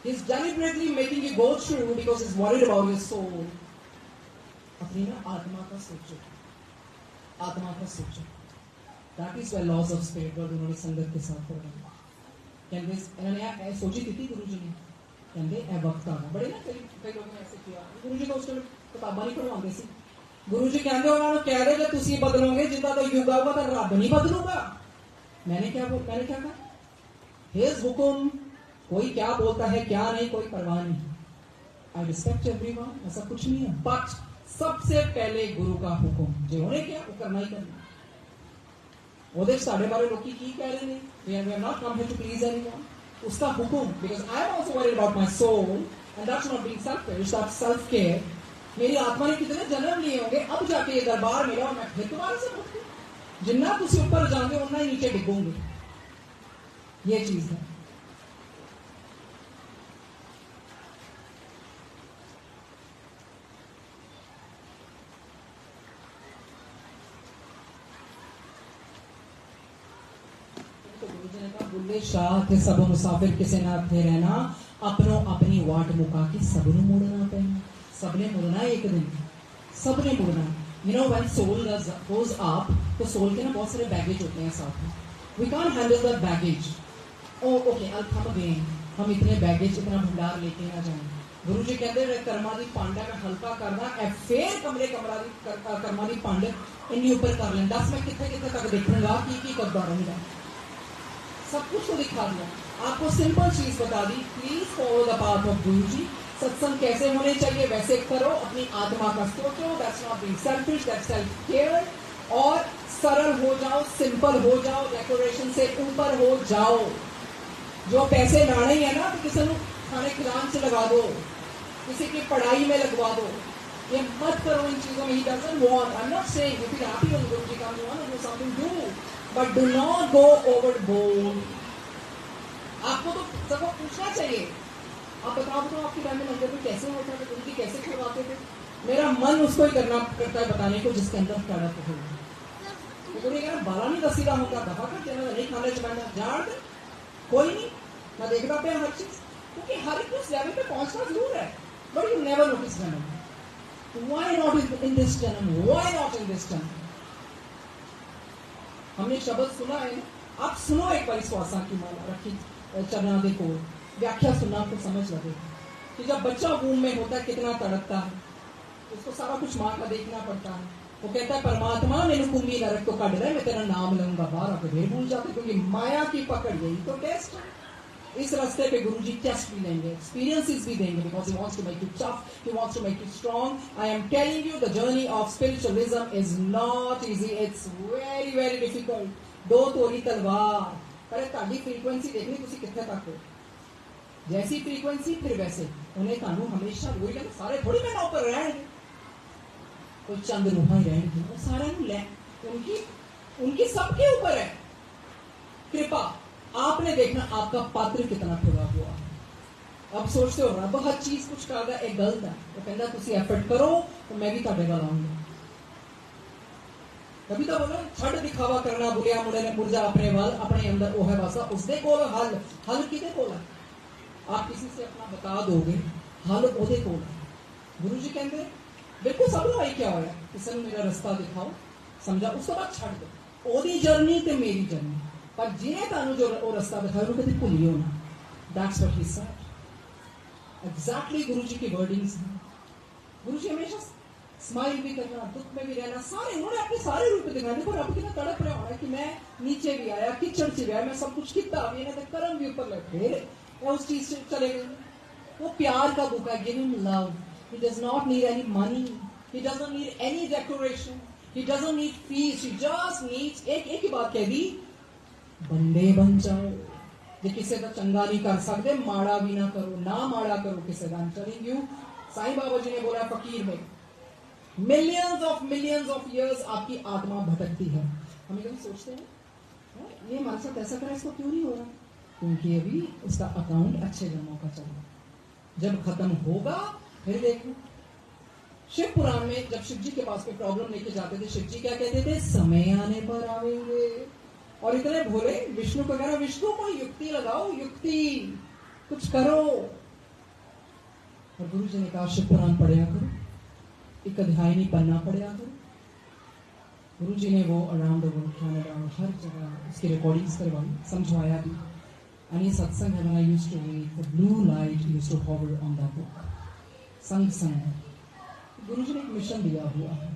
he is deliberately making you go through because is worried about your soul. अपनी ना आत्मा का सोचो, आत्मा का सोचो। That is why laws of spirit world उन्होंने संगत के साथ पढ़ा। कहते इन्होंने सोची थी गुरु जी ने, कहते ए वक्त आना बड़े ना कई लोगों ने ऐसे किया। गुरु जी को उस टाइम किताबां नहीं पढ़वाते सी। गुरु जी कहते उन्होंने कह दे कि तुसी बदलोगे जितना तो युग आऊगा तो रब नहीं बदलूगा। मैंने क्या कहा, हिज हुक्म, कोई क्या बोलता है क्या नहीं कोई परवाह नहीं। आई रिस्पेक्ट एवरीवन, ऐसा कुछ नहीं है, बट सबसे पहले गुरु का हुक्म जो उन्हें क्या वो करना ही करना। वो साढ़े बारे लोग की कह रहे हैं, we are not come here to please anyone, उसका हुक्म, because I am also worried about my soul and that's not being selfish, that's self care। मेरी आत्मा ने कितने जन्म लिए होंगे, अब जाके ये दरबार मिला और मैं फिर तुम्हारे से पूछती, जितना तुम ऊपर जाओगे उतना ही नीचे डिगोगे। ये चीज है। बुल्ले शाह थे सब मुसाफिर किसे ना थे रहना, अपनों अपनी वाट मुका के सबने मुड़ना पैना। सबने मुड़ना एक दिन, सबने मुड़ना। You know when soul goes up, तो soul के ना बहुत सारे बैगेज होते हैं साथ में। We can't handle that baggage. Oh okay, I'll come again. हम इतने बैगेज इतना भंडार लेके ना जाएं। गुरु जी कहते हैं कर्मादी पांडा का हल्का करना है, फिर कर्मादी पांडे इनके ऊपर कर लें। 10 में कितने तक देखूंगा की करता रहूंगा। सब कुछ तो दिखा दिया, आपको सिंपल चीज बता दी, please follow the path of Guru ji. सत्संग कैसे होने चाहिए वैसे करो, अपनी आत्मा का सोचो, that's not being selfish, that's self care, और सरल हो जाओ, सिंपल हो जाओ, डेकोरेशन से ऊपर हो जाओ। जो पैसे लाने हैं ना, तो किसी को खाने खिलाने से लगा दो, किसी की पढ़ाई में लगवा दो, ये मत करो इन चीजों में। He doesn't want, I'm not saying if you're happy when Guruji comes, you want to do something, do, but do not go overboard. आपको तो सबको पूछना चाहिए, आप बताओ तो आपके टाइम में लंगर में कैसे होता था, गुरुजी कैसे करवाते थे। मेरा मन उसको ही करना करता है बताने को जिसके अंदर तड़प हो। तो गुरु कहना बाला नहीं दसीदा होगा, दफा कर देना, नहीं खाने चढ़ाना, जाड़ दे, कोई नहीं, मैं देखना पे हर चीज, क्योंकि हर एक उस लेवल पे पहुंचना जरूर है, बट यू नेवर नोटिस जन्म। Why not in this जन्म? Why not in this जन्म? हमने शब्द सुना है, आप सुनो एक बार स्वासा की माला रखी चरना देखो, व्याख्या सुनना आपको समझ लगे कि जब बच्चा वूम में होता है कितना तड़पता है, उसको सारा कुछ माँ का देखना पड़ता है। वो कहता है परमात्मा मेरे कुंभी नरक को काट रहा है, मैं तेरा नाम लूंगा, बार आके फिर भूल जाते, क्योंकि माया की पकड़ यही तो टेस्ट है। इस रास्ते पे गुरुजी टेस्ट भी लेंगे, एक्सपीरियंसेस भी देंगे, because he wants to make you tough, he wants to make you strong. I am telling you the journey of spiritualism is not easy, it's very very difficult. दो तोरी तलवार, पर ताड़ी फ्रीक्वेंसी देखनी तुसी कितने तक हो, जैसी फ्रीक्वेंसी फिर वैसे उन्हें कानू हमेशा वही कहते सारे थोड़ी मैंने ऊपर रहेंगे, कोई चंद रूहा ही रहेंगे, वो सारे ले उनकी सबके ऊपर है कृपा। आपने देखना आपका पात्र कितना खुला हुआ। अब सोचते हो रब हर चीज कुछ करदा, एक गलत है। वो कहना तुसी एफर्ट करो तो मैं भी ਤੁਹਾਡੇ ਵੱਲ आऊंगा। कभी तो बोलो छड़ दिखावा करना, बुलिया मुड़े ने मुरझा अपने वाल, अपने अंदर वो है वासा, उसदे कोल हल, हल किदे कोल है? आप किसी से अपना बता दोगे, हल ओदे कोल है। गुरु जी कहते बिल्कुल सब भाई क्या होया, किसी ने मेरा रास्ता दिखाओ, समझा, उसके बाद छड़ दो, ओदी जर्नी ते मेरी जर्नी, पर जिन्हें तानू जो वो रास्ता दिखाया वो कभी भूलियो ना। That's what he said, exactly गुरु जी की वर्डिंग्स हैं। गुरु जी हमेशा स्माइल भी करना, दुख में भी रहना, सारे उन्होंने अपने सारे रूप दिखाए। देखो रब कितना तड़प रहा होना कि मैं नीचे भी आया, किचड़ से भी आया, मैं सब कुछ कितना भी ना, कर्म भी ऊपर लगे, मैं उस चीज से चले गए। वो प्यार का बुक है, give him love, he does not need any money, he doesn't need any decoration, he doesn't need fees, he just needs एक ही बात कह दी, बंदे बन जाओ। जे किसी का चंगा नहीं कर सकते, माड़ा भी ना करो, ना माड़ा करो किसी का। I'm telling you, Sai Baba जी ने बोला फकीर में मिलियंस ऑफ इयर्स आपकी आत्मा भटकती है। हम कभी सोचते हैं ये हमारे साथ ऐसा करा, इसको क्यों नहीं हो रहा? क्योंकि अभी उसका अकाउंट अच्छे जन्मों का चल रहा, जब खत्म होगा फिर देखो। शिव पुराण में जब शिव जी के पास कोई प्रॉब्लम लेके जाते थे, शिव जी क्या कहते थे? समय आने पर आवेंगे। और इतने भोले विष्णु को कहना, विष्णु कोई युक्ति लगाओ, युक्ति कुछ करो। और गुरु जी ने कहा शिव पुराण पढ़िया करो, एक अध्याय नहीं पढ़ना पड़ेगा करो। गुरु जी ने वो अराउंड द वर्ल्ड, कनाडा, हर जगह उसकी रिकॉर्डिंग्स करवाई, समझवाया भी। And in satsang when I used to read, the blue light used to hover on that book. संग गुरु जी ने एक मिशन दिया हुआ है।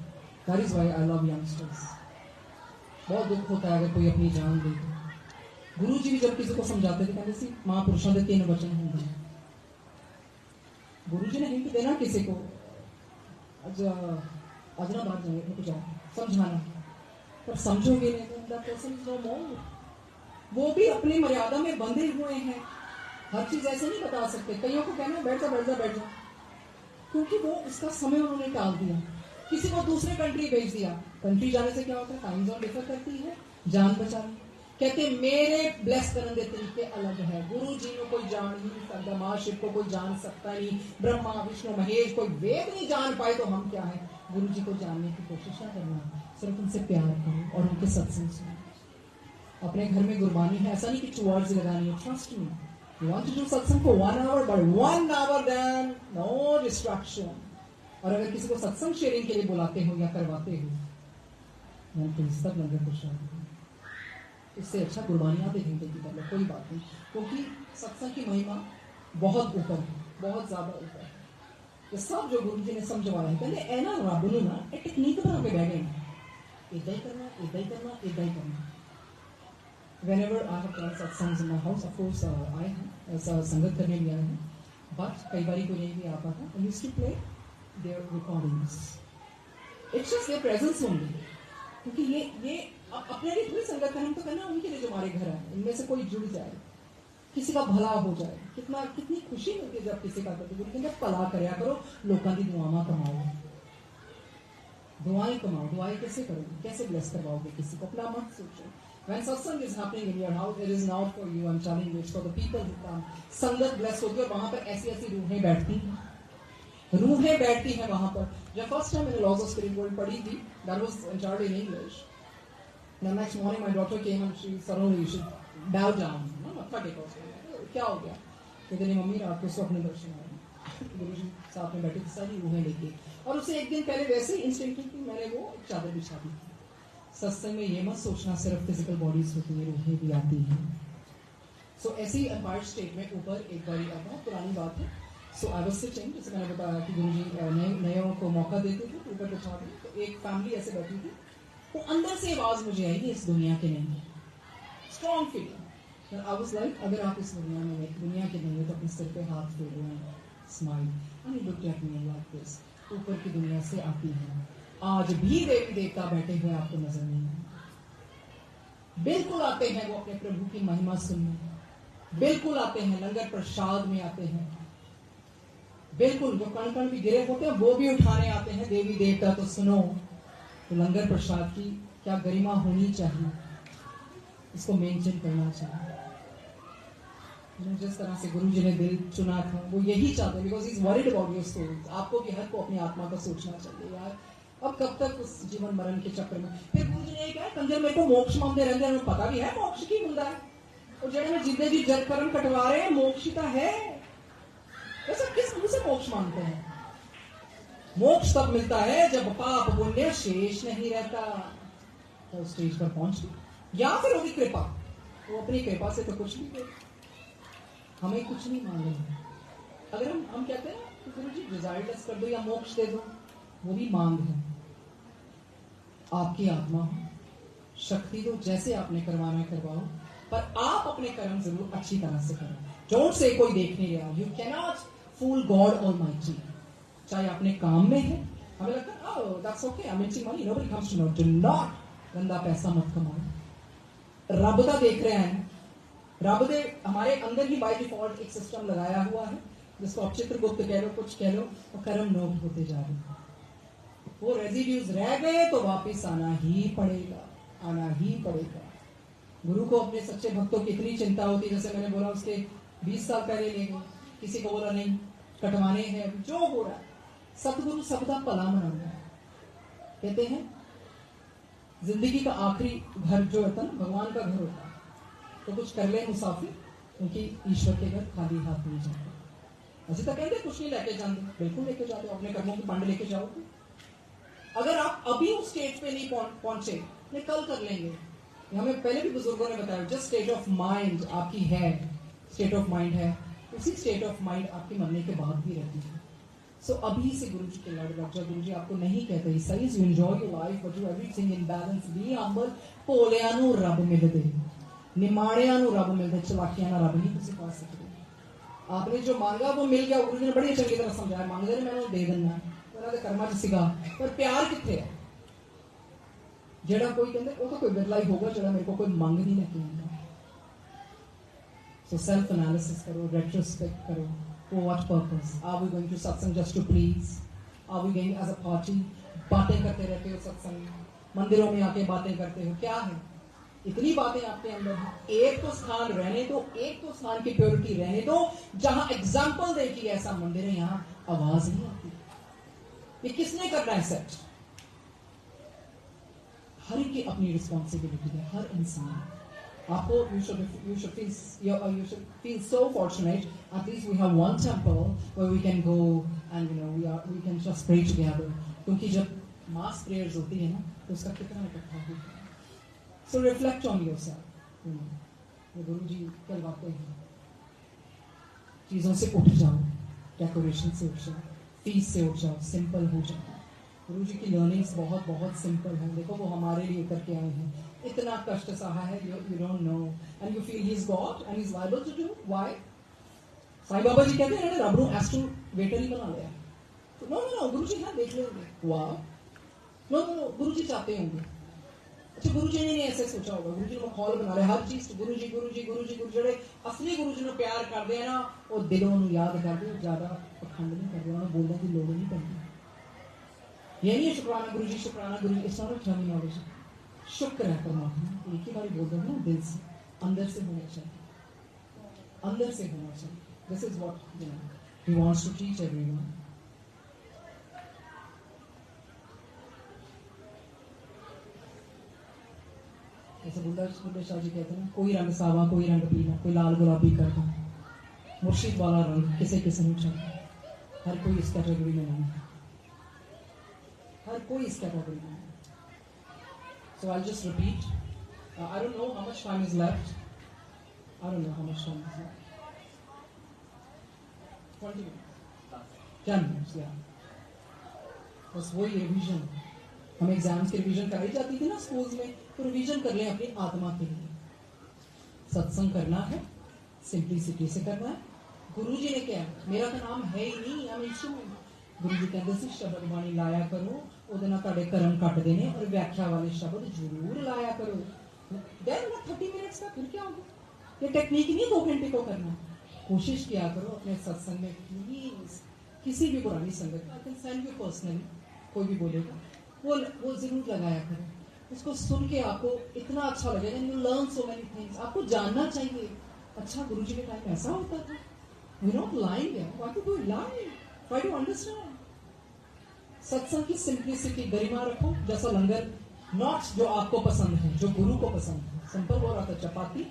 That is why I love youngsters. बहुत दुख होता है अगर कोई अपनी जान दे। गुरु जी भी जब किसी को समझाते थे कहते थे महापुरुषों के 3 वचन होंगे। गुरु जी ने हिंट देना किसी को, आज ना बाहर जाएंगे तो जाओ समझाना, पर समझोगे नहीं तो that person is no more. वो भी अपनी मर्यादा में बंधे हुए हैं, हर चीज ऐसे नहीं बता सकते। कईयों को कहना बैठ जा, क्योंकि वो उसका समय उन्होंने टाल दिया, किसी को दूसरे कंट्री भेज दिया। कंट्री जाने से क्या होता है? टाइम जोन डिफर करती है, जान बचानी। कहते मेरे ब्लेस करने के तरीके अलग है। गुरु जी को कोई जान ही नहीं सकता, मां शिव को कोई जान सकता नहीं, ब्रह्मा विष्णु महेश कोई वेद नहीं जान पाए, तो हम क्या है? गुरु जी को जानने की कोशिश ना करना, सिर्फ उनसे प्यार करो और उनके सत्संग सुनो। अपने घर में गुरबानी है, ऐसा नहीं कि 2 आवर्स लगानी है। Trust me, you want to do satsang को 1 hour, but 1 hour then no distraction. और अगर किसी को सत्संग शेयरिंग के लिए बुलाते हो या करवाते हो, सब लंगर प्रसाद, इससे अच्छा गुरबानी आधे घंटे की कर लो, कोई बात नहीं, क्योंकि सत्संग की महिमा बहुत ऊपर है, बहुत ज्यादा ऊपर है। ये सब जो गुरु जी ने समझवाया है, कहते ऐ ना रब नूं ना एक टेक्निक बना के बह गए, इदा ही करना, इदा ही करना, इदा ही करना। whenever I have done satsangs in my house, of course I have ऐसा संगत करने भी आए हैं, but कई बारी कोई नहीं भी आ पाता. I used to play their recordings. It's just their presence only. क्योंकि ये अपने लिए थोड़ी संगत है, हम तो करना उनके लिए जो हमारे घर आए, इनमें से कोई जुड़ जाए, किसी का भला हो जाए. कितनी खुशी मिलती है जब किसी का करते. गुरु कहते भला करया करो, लोगों की दुआवां कमाओ. दुआएं कमाओ. दुआएं कैसे करोगे, कैसे ब्लेस करवाओगे किसी को, अपना मत सोचो. When satsang is happening in your house, it is not for you. I'm telling you, it's for the people who come. संगत ब्लेस होती है और वहां पर ऐसी रूहें बैठती हैं. रूहें बैठती हैं वहां पर. जब फर्स्ट टाइम मैंने लॉज ऑफ स्पिरिट वर्ल्ड पढ़ी थी, that was entirely in English. The next morning my daughter came and she suddenly she bowed down. मत्था टेका उसने. क्या हो गया? कहते नहीं मम्मी रात को स्वप्न दर्शन आया. गुरुजी साथ में बैठे थे, सारी रूहें लेके. और उससे एक दिन पहले वैसे ही इंस्टिंक्टिवली मैंने वो चादर बिछा दी थी. सत्संग में ये मत सोचना सिर्फ फिजिकल बॉडीज होती है, रूहें भी आती हैं. सो ऐसी अनवायर्ड स्टेट में ऊपर एक बारी बहुत पुरानी बात है. सो आई वाज सिटिंग, जैसे मैंने बताया कि गुरुजी नयों को मौका देते थे ऊपर बिठा दें, तो एक फैमिली ऐसे बैठी थी. तो अंदर से आवाज मुझे आई, इस दुनिया के नहीं. Strong feeling. I was like, अगर आप इस दुनिया के नहीं हो तो अपने सिर पे हाथ फेरो, smile. And he looked at me like this. ऊपर की दुनिया से आती है. आज भी देवी देवता बैठे हुए आपको नजर नहीं है. बिल्कुल आते हैं वो अपने प्रभु की महिमा सुनने. बिल्कुल आते हैं, लंगर प्रसाद में आते हैं. बिल्कुल जो कण कण भी गिरे होते हैं वो भी उठाने आते हैं देवी देवता. तो सुनो, तो लंगर प्रसाद की क्या गरिमा होनी चाहिए, इसको मेंटेन करना चाहिए. जिस तरह से गुरु जी ने दिल चुना था वो यही चाहते हैं, because he is worried about your soul. आपको भी हर को अपनी आत्मा का सोचना चाहिए. यार अब कब तक उस जीवन मरण के चक्कर में. फिर गुरु जी ने कहा कंजर मेरे को मोक्ष मांगते रहते हैं, पता भी है मोक्ष की ਹੁੰਦਾ है, और जड़े में जिंदे जी जल कर्म कटवा रहे हैं मोक्षिता है. वैसे किस मुंह से मोक्ष मांगते हैं? मोक्ष तब मिलता है जब पाप पुण्य शेष नहीं रहता. तो स्टेज पर पहुंच या फिर होगी कृपा. वो अपनी कृपा से तो कुछ भी दे, हमें कुछ नहीं मांगना. अगर हम कहते हैं कि गुरु जी डिजायरलेस कर दो या मोक्ष दे दो, वो भी मांग है. आपकी आत्मा हो, शक्ति दो, जैसे आपने करवाना है करवाओ, पर आप अपने कर्म जरूर अच्छी तरह से करो. डोंट से कोई देख नहीं रहा. You can not fool God almighty. चाहे अपने काम में है, हमें लगता है oh that's okay, I am making money, nobody comes to know. Do not. गंदा पैसा मत कमाओ. रब दा देख रहे हैं. रब दे हमारे अंदर ही बाय डिफॉल्ट एक सिस्टम लगाया हुआ है, जिसको आप चित्रगुप्त कह लो, कुछ कह लो, और कर्म नोट होते जा रहे हैं. वो रेजिड्यूज रह गए तो वापस आना ही पड़ेगा, आना ही पड़ेगा. गुरु को अपने सच्चे भक्तों की इतनी चिंता होती, जैसे मैंने बोला उसके 20 साल पहले ले गए, किसी को बोला नहीं कटवाने हैं, जो हो रहा है. सतगुरु सबका भला मनाना है. कहते हैं जिंदगी का आखिरी घर जो होता है ना, भगवान का घर होता है. तो कुछ कर ले मुसाफिर, क्योंकि ईश्वर के घर खाली हाथ नहीं जाते. ऐसे तो कहते कुछ नहीं लेके जाते, बिल्कुल लेके जाते. अपने कर्मों की पांड लेके जाओ. अगर आप अभी उस स्टेज पे नहीं पहुंचे, नहीं कल कर लेंगे. हमें पहले भी बुजुर्गों ने बताया, जस्ट स्टेट ऑफ माइंड आपकी है, स्टेट ऑफ माइंड है, उसी स्टेट ऑफ माइंड आपके मरने के बाद भी रहती है. सो अभी से गुरु जी के लड़ लग जाओ. गुरु जी आपको नहीं कहते सही, you enjoy your life, but do everything in balance. Be humble. ਭੋਲਿਆਂ ਨੂੰ ਰੱਬ ਮਿਲਦੇ, निमाड़िया रब मिलते, चलाकिया रब नहीं तुम पा सकते. आपने जो मांगा वो मिल गया. गुरु जी ने बड़ी चंगी तरह समझाया, मांगते ने मैंने दे देना, उन्होंने कर्मा च सीगा. पर प्यार कितने है? जेड़ा कोई कहते वो तो कोई बदला ही होगा, जेड़ा मेरे को कोई मांग नहीं लेके आएगा. सो सेल्फ एनालिसिस करो, रेट्रोस्पेक्ट करो. For what purpose? Are we going to satsang just to please? Are we going as a party? बातें करते रहते हो सत्संग, मंदिरों में आके बातें करते हो, क्या है? इतनी बातें आपके अंदर हैं. एक तो स्थान रहने दो, एक तो स्थान की प्योरिटी रहने दो, जहां एग्जाम्पल दे कि ऐसा मंदिर है, यहाँ आवाज नहीं आती. ये किसने करना है सेट? हर एक की अपनी रिस्पॉन्सिबिलिटी है. हर इंसान आपको you should feel so fortunate. At least we have one temple where we can go and we can just pray together. क्योंकि जब mass prayers होती है ना, तो उसका कितना इकट्ठा होता है. So reflect on yourself. ये गुरु जी करवाते हैं. चीजों से उठ जाओ, डेकोरेशन से उठ जाओ, फीस से उठ जाओ, सिंपल हो जाओ. गुरु जी की लर्निंग्स बहुत बहुत सिंपल है। देखो वो हमारे लिए करके आए हैं, इतना कष्ट सहा है, you don't know and you feel he is God and is liable to do. Why? Sai Baba ji कहते हैं रबरू हैज टू वेटर ही बना लिया। नो नो नो, गुरु जी हाँ देख लेंगे। वाह, नो नो नो, गुरु जी चाहते होंगे। अच्छा, गुरु जी ने नहीं ऐसे सोचा होगा, गुरु जी ने माहौल बना लिया हर चीज गुरु जी गुरु जी गुरु जी गुरु जेड़े असली गुरु जी ने प्यार करते हैं ना, वो दिलों ਨੂੰ याद करते, ज्यादा पखंड नहीं करते, उन्हें बोलने की लोड़ नहीं पड़ती। ये नहीं है शुक्राना गुरु जी, शुक्राना गुरु जी, इट्स नॉट अ टर्मिनोलॉजी। शुक्र है परमात्मा, एक ही बार बोल दो ना, दिल से, अंदर से होना चाहिए, अंदर से होना चाहिए। This is what he wants to teach everyone. ऐसे बुल्ले शाह जी कहते हैं, कोई रंग सावा कोई रंग पीला, कोई लाल गुलाबी करता, मुर्शिद वाला रंग किसे किसे नहीं चाहिए। हर कोई इस कैटेगरी में नहीं है, हर कोई इस कैटेगरी में नहीं। So I'll just repeat. I don't know how much time is left. I don't know how much time is left. 20 minutes. 10 minutes, yeah. बस वही रिवीजन, हम एग्जाम्स की रिवीजन कराई जाती थी ना स्कूल्स में, तो रिवीजन कर लें अपनी आत्मा के लिए। सत्संग करना है, सिंपलिसिटी से करना है। गुरु जी ने क्या, मेरा तो नाम है ही नहीं, हम इंस्ट्रूमेंट। गुरु जी कहते सी शब्द बाणी लाया करो, ਉਹਦੇ ਨਾਲ ਤੁਹਾਡੇ ਕਰਮ ਕੱਟਦੇ ਨੇ, और व्याख्या वाले शब्द जरूर लाया करो। देन 30 मिनट्स का फिर क्या होगा? ये टेक्निक नहीं 2 घंटे को करना। कोशिश किया करो अपने सत्संग में, प्लीज किसी भी पुरानी संगत, I can send you personally, कोई भी बोलेगा वो जरूर लगाया करो। उसको सुन के आपको इतना अच्छा लगेगा, you learn so many things. आपको जानना चाहिए, अच्छा गुरु जी के टाइम ऐसा होता था, we not lying, why to do lie, why to understand. सत्संग की सिंपलिसिटी, गरिमा रखो, जैसा लंगर, नॉट जो आपको पसंद है, जो गुरु को पसंद है। सिंपल हो रहा था, चपाती,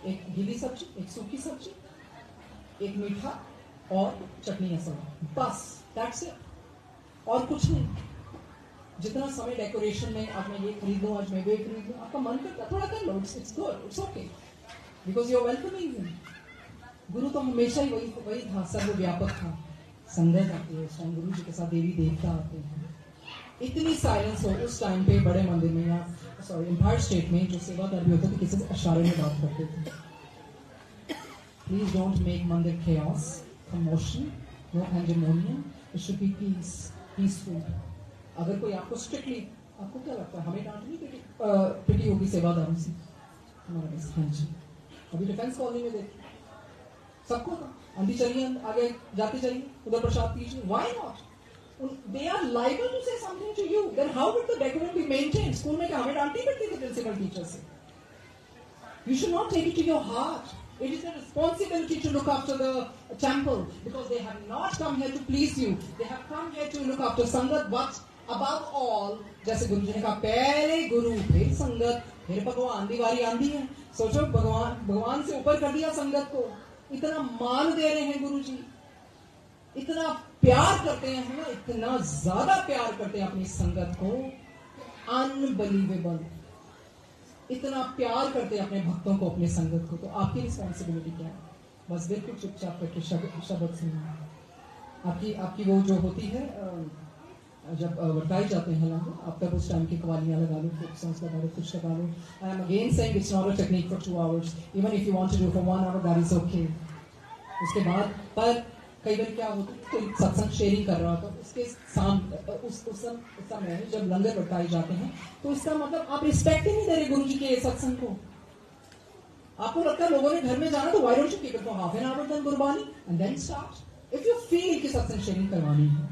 एक गीली सब्जी, एक सूखी सब्जी, एक मीठा और चटनी ऐसा, बस दैट्स इट, और कुछ नहीं। जितना समय डेकोरेशन में आप मैं ये खरीद लूं, आज मैं वे खरीद लूं, आपका मन करता थोड़ा कर लो, it's good, it's okay, because you are welcoming him. Guru तो हमेशा ही वही था, सर्वव्यापक था। संगत आती है उस टाइम, गुरु जी के साथ देवी देवता आते हैं। इतनी साइलेंस हो उस टाइम पे बड़े मंदिर में, या सॉरी एम्पायर स्टेट में, जो सेवादार भी होते थे किसी से इशारे में बात करते थे। प्लीज डोंट मेक मंदिर chaos, commotion, no pandemonium, it should be peace, peaceful। अगर कोई आपको स्ट्रिक्टली, आपको क्या लगता है हमें डांट नहीं पिटी होगी सेवादारों से? हमारे पास, हाँ जी, अभी डिफेंस कॉलोनी में देखिए सबको था, आंटी चलिए आगे जाते जाइए, उधर प्रसाद पीजिए, why not? They are liable to say something to you, then how would the decorum be maintained? School में क्या हमें डांटी पड़ती थी प्रिंसिपल टीचर से? You should not take it to your heart. It is a responsibility to look after the temple, because they have not come here to please you. They have come here to look after Sangat, but above all, जैसे गुरु जी ने कहा, पहले गुरु फिर संगत फिर भगवान, की बारी आंदी है। सोचो, भगवान से ऊपर कर दिया संगत को। इतना मान दे रहे हैं गुरु जी, इतना प्यार करते हैं हमें, इतना ज्यादा प्यार करते हैं अपनी संगत को, अनबिलीवेबल। इतना प्यार करते हैं अपने भक्तों को, अपने संगत को। तो आपकी रिस्पॉन्सिबिलिटी क्या है? बस बिल्कुल चुपचाप करके शब्द सुनना। आपकी वो जो होती है, जब बरताए जाते हैं लंगर, आप तब उस टाइम की कवालियां लगा लो, फोक सॉन्ग्स लगा लो, कुछ लगा लो। I am again saying it's not a technique for 2 hours, even if you want to do for 1 hour, that is okay. उसके बाद पर कई बार क्या होता है, कोई सत्संग शेयरिंग कर रहा होता है, उसके सामने उस समय जब लंगर बरताए जाते हैं, तो इसका मतलब आप रिस्पेक्ट ही नहीं दे रहे गुरु जी के सत्संग को। आपको लगता है लोगों ने घर में जाना, तो why don't you keep it for half an hour, then Gurbani and then start. If you feel कि सत्संग शेयरिंग करवानी है,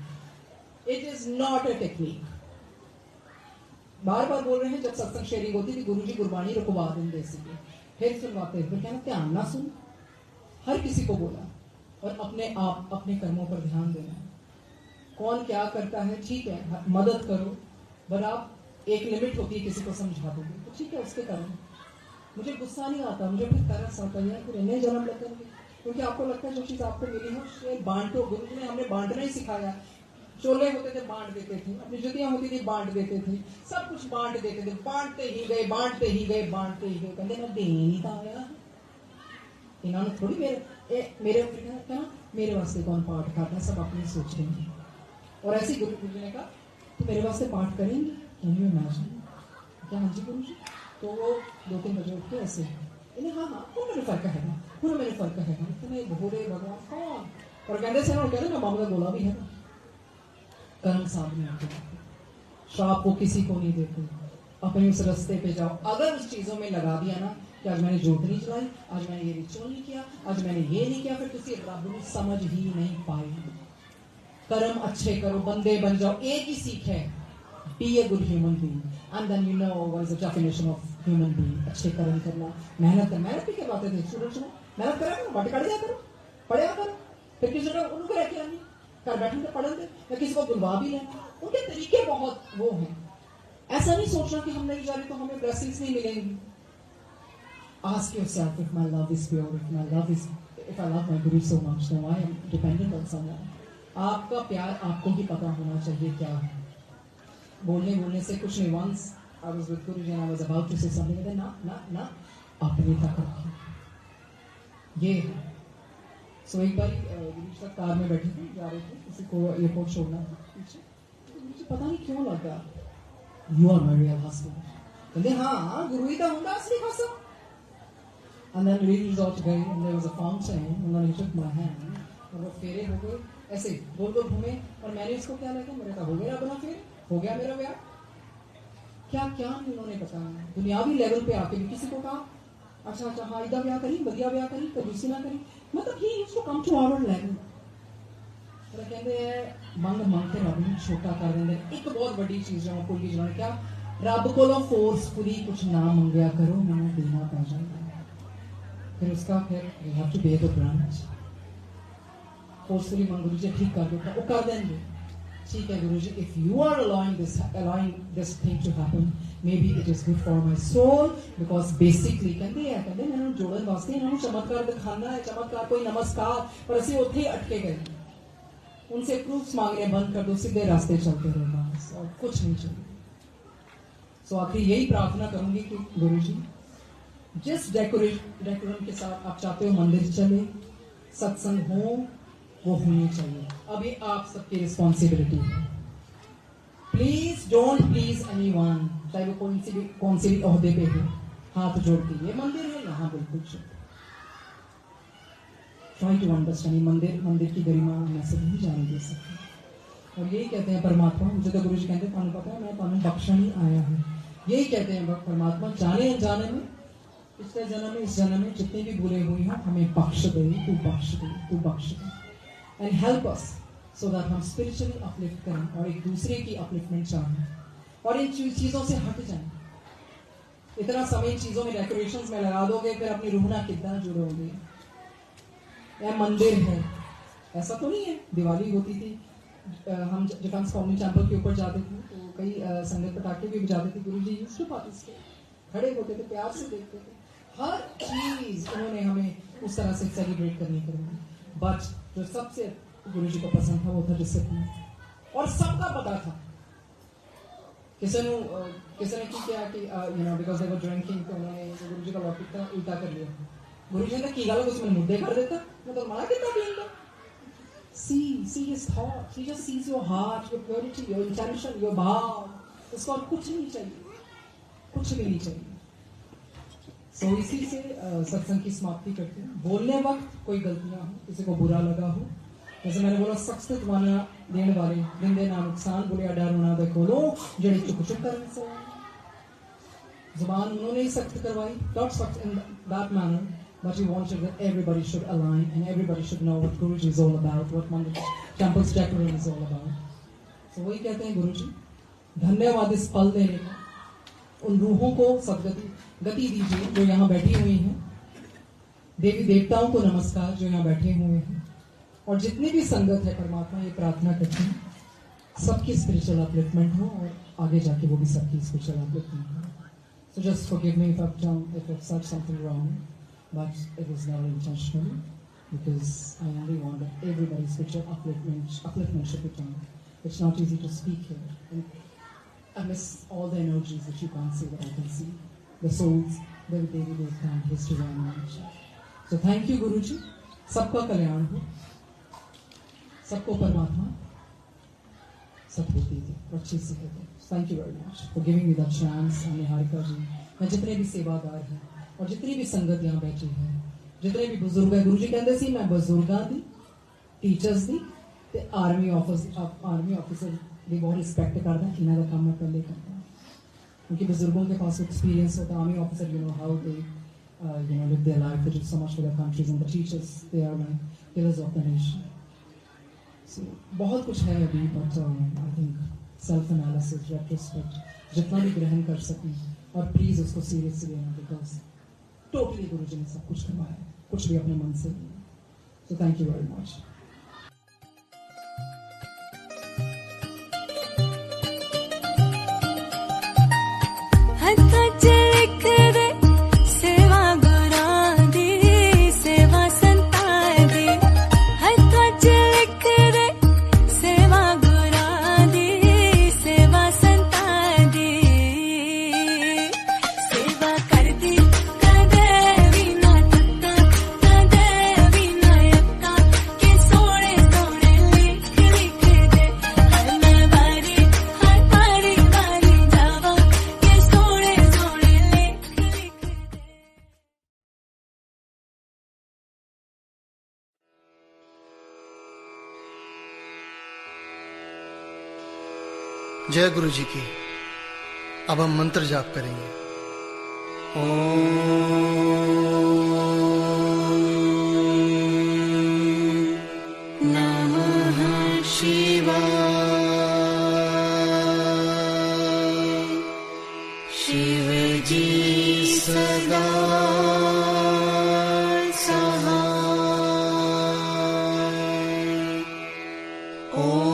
it is not a technique. बार बार बोल रहे हैं, जब सत्संग शेयरिंग होती थी, गुरु जी गुरबानी रुकवा देंगे, फिर सुनवाते, फिर कहना ध्यान ना सुन। हर किसी को बोला, और अपने आप अपने कर्मों पर ध्यान देना। कौन क्या करता है, ठीक है, मदद करो, पर आप एक लिमिट होती है, किसी को समझा दोगे तो ठीक है, उसके कर्म। मुझे गुस्सा नहीं आता, मुझे फिर तरस आता है यार, फिर इन्हें जन्म लगेंगे, क्योंकि आपको लगता है जो चीज आपको मिली है उससे बांटो। गुरु जी ने हमें बांटना ही सिखाया। चोले होते थे बांट देते थे, अपनी जुतियां होती थी बांट देते थे, सब कुछ बांट देते थे, बांटते ही गए, बांटते ही गए, बांटते ही गए। कहते मैं देन ही था आया, इन्होंने थोड़ी मेरे वास्ते कौन पाठ करना, सब अपनी सोच रहे हैं। और ऐसी गुरु जी ने कहा, तो मेरे वास्ते पाठ करेंगे? Can you imagine? क्या हाँ जी गुरु जी? तो वो 2-3 बजे उठ के ऐसे इन्हें हाँ वो मेरे फर्क है पूरा मेरे फर्क है इतने भोरे भगवान कौन और कहते से ना कहते ना बाबा का गोला भी है कर्म साधने आते श्राप को किसी को नहीं देते अपने उस रास्ते पे जाओ अगर उस चीजों में लगा दिया ना कि आज मैंने जोत नहीं जलाई आज मैंने ये रिचुअल नहीं किया आज मैंने ये नहीं किया फिर किसी रब को समझ ही नहीं पाए कर्म अच्छे करो बंदे बन जाओ एक ही सीख है be a good human being and then you know what is the definition of human being अच्छे कर्म करना मेहनत भी क्या बातें थी स्टूडेंट्स में मेहनत करा करो बाटे काढ़ करो पढ़ा करो फिर किसी को उनको रह के आनी घर बैठे तो पढ़न दे या किसी को बुलवा भी लेना उनके तरीके बहुत वो हैं ऐसा नहीं सोचना कि हम नहीं जा रहे तो हमें ब्लेसिंग्स नहीं मिलेंगी ask yourself if my love is pure if I love my guru so much then I am dependent on someone आपका प्यार आपको ही पता होना चाहिए क्या है बोलने से कुछ नहीं once I was with Guruji and I was about to say something and then ना अपने तक रखिए ये है सो एक बार गुरुजी साहब कार में बैठे थे जा रहे थे किसी को एयरपोर्ट छोड़ना था पीछे मुझे पता नहीं क्यों लगा you are my real husband कहते हाँ गुरु ही तो होगा असली husband and then we resort गए and there was a fountain and then he took my hand और वो फेरे हो गए ऐसे गोल गोल घूमे और मैंने इसको क्या लगा मेरे कहा हो गया अपना फेर हो गया मेरा ब्याह क्या क्या उन्होंने बताया दुनियावी लेवल पे आके भी किसी को कहा अच्छा हाँ इधर ब्याह करी बढ़िया ब्याह करी कभी दूसरी ना करी मतलब he used to come to our level पर कहते हैं मंग के रब ने छोटा कर देंगे एक बहुत बड़ी चीज है कोई भी जाने क्या रब को फोर्सफुली कुछ ना मंगया करो मैंने देना पड़ जाएगा फिर उसका फिर यू हैव टू पे द ब्रांच फोर्सफुली मंग गुरुजी ठीक कर देता वो कर देंगे ठीक है Guruji if you are allowing this thing to happen maybe it is good for my soul because basically कहते मैंने जोड़न वास्ते इन्होंने चमत्कार दिखाना है चमत्कार कोई नमस्कार पर ਅਸੀਂ ਉੱਥੇ ही अटके गए उनसे प्रूफ्स मांगने बंद कर दो सीधे रास्ते चलते रहो बस और कुछ नहीं चाहिए सो आखिर यही प्रार्थना करूंगी कि गुरुजी जिस डेकोरेशन के साथ आप चाहते हो मंदिर चले सत्संग हो वो होनी चाहिए अब ये आप सबकी रिस्पॉन्सिबिलिटी है प्लीज डोंट प्लीज एनीवन चाहे वो कौन से भी ओहदे पे हो हाथ जोड़ती ये मंदिर है यहाँ बिल्कुल ट्राई टू अंडरस्टैंड मंदिर की गरिमा मैसेज नहीं जाने दे सकते और यही कहते हैं परमात्मा मुझे तो गुरुजी कहते हैं थानू पता है मैं थानू बख्शण ही आया हूँ यही कहते हैं परमात्मा जाने अनजाने में पिछले जन्म में इस जन्म में जितनी भी बुरे हुई हो हमें बख्श दे तू बख्श दे and help us so that हम स्पिरिचुअली अपलिफ्ट करें और एक दूसरे की अपलिफ्टमेंट चाहें और इन चीजों से हट जाएं इतना समय चीजों में डेकोरेशंस में लगा दोगे फिर अपनी रूह ना कितना जुड़ोगे यह मंदिर है ऐसा तो नहीं है दिवाली होती थी हम डिफेंस कॉमन टेम्पल के ऊपर जाते थे तो कई संगत पटाखे भी बजाते थे गुरुजी यूज्ड टू पार्टिसिपेट खड़े होते थे प्यार से देखते थे हर चीज उन्होंने हमें उस तरह से सेलिब्रेट करनी करेंगे बट जो सबसे गुरुजी को पसंद था वो था डिसिप्लिन और सबका पता था किसी ने की किया कि you know because they were drinking तो उन्होंने गुरुजी का लॉकेट था उल्टा कर लिया गुरुजी ने की गालो उसमें मुद्दे कर देता मैं तो मना कितना पीन का see his thoughts he just sees your heart your purity your intention your भाव उसको और कुछ नहीं चाहिए कुछ भी नहीं चाहिए तो इसी से सत्संग की समाप्ति करते हैं बोलने वक्त कोई गलतियां हो किसी को बुरा लगा हो जैसे मैंने बोला सख्त वाला देने वाले दिन देना नुकसान बोले अडार होना दे खोलो जड़े चुप करने से जुबान उन्होंने ही सख्त करवाई नॉट सख्त in that manner but we wanted that everybody should align and everybody should know what Guruji is all about what Mandir Temple's decoration is all about so वही कहते हैं गुरुजी धन्यवाद इस पल देने का उन रूहों को सदगति गति दीजिए जो यहाँ बैठी हुई हैं देवी देवताओं को नमस्कार जो यहाँ बैठे हुए हैं और जितनी भी संगत है परमात्मा ये प्रार्थना करते हैं सबकी स्पिरिचुअल अपलिफ्टमेंट हो और आगे जाके वो भी सबकी स्पिरिचुअल अपलिफ्टमेंट हो so just forgive me if I've said something wrong but it was never intentional because I only want that everybody's spiritual upliftment should be done. It's not easy to speak here. And I miss all the energies that you can't see that I can see. The souls, the Devi Devta and His divine nature. So thank you Guruji. सबका कल्याण हो, सबको परमात्मा सब होती थी और अच्छे से होते। Thank you very much for giving me the chance. Niharika ji, मैं जितने भी सेवादार हैं और जितनी भी संगत यहाँ बैठी है, जितने भी बुजुर्ग है, गुरु जी कहते सी मैं बुजुर्गों की, टीचर्स की ते आर्मी ऑफिसर की बहुत रिस्पैक्ट करता, इन्हों का काम मैं पहले करता क्योंकि बुजुर्गों के पास एक्सपीरियंस होता। Army officer you know how they live their life, they do so much for their countries, and the teachers, they are like pillars of the nation. So बहुत कुछ है अभी, but I think self analysis, retrospect, जितना भी ग्रहण कर सकें और प्लीज उसको सीरियसली लेना, बिकॉज टोटली गुरु जी ने सब कुछ करवाया, कुछ भी अपने मन से नहीं। So thank you very much. जय गुरु जी की। अब हम मंत्र जाप करेंगे। ओम नमः शिवाय। शिव जी सदा ओम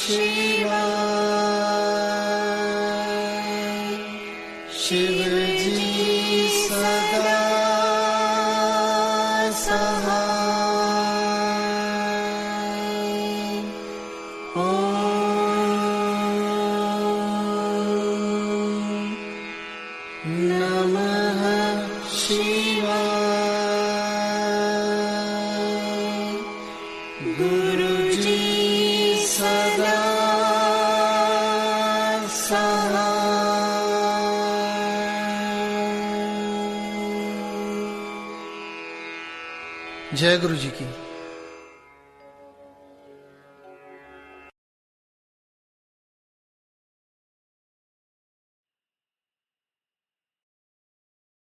शिवाय। शिव जी सदा सहाय। ओम नमः शिवाय। गुरु जी सदा सहाय। जय गुरु जी की।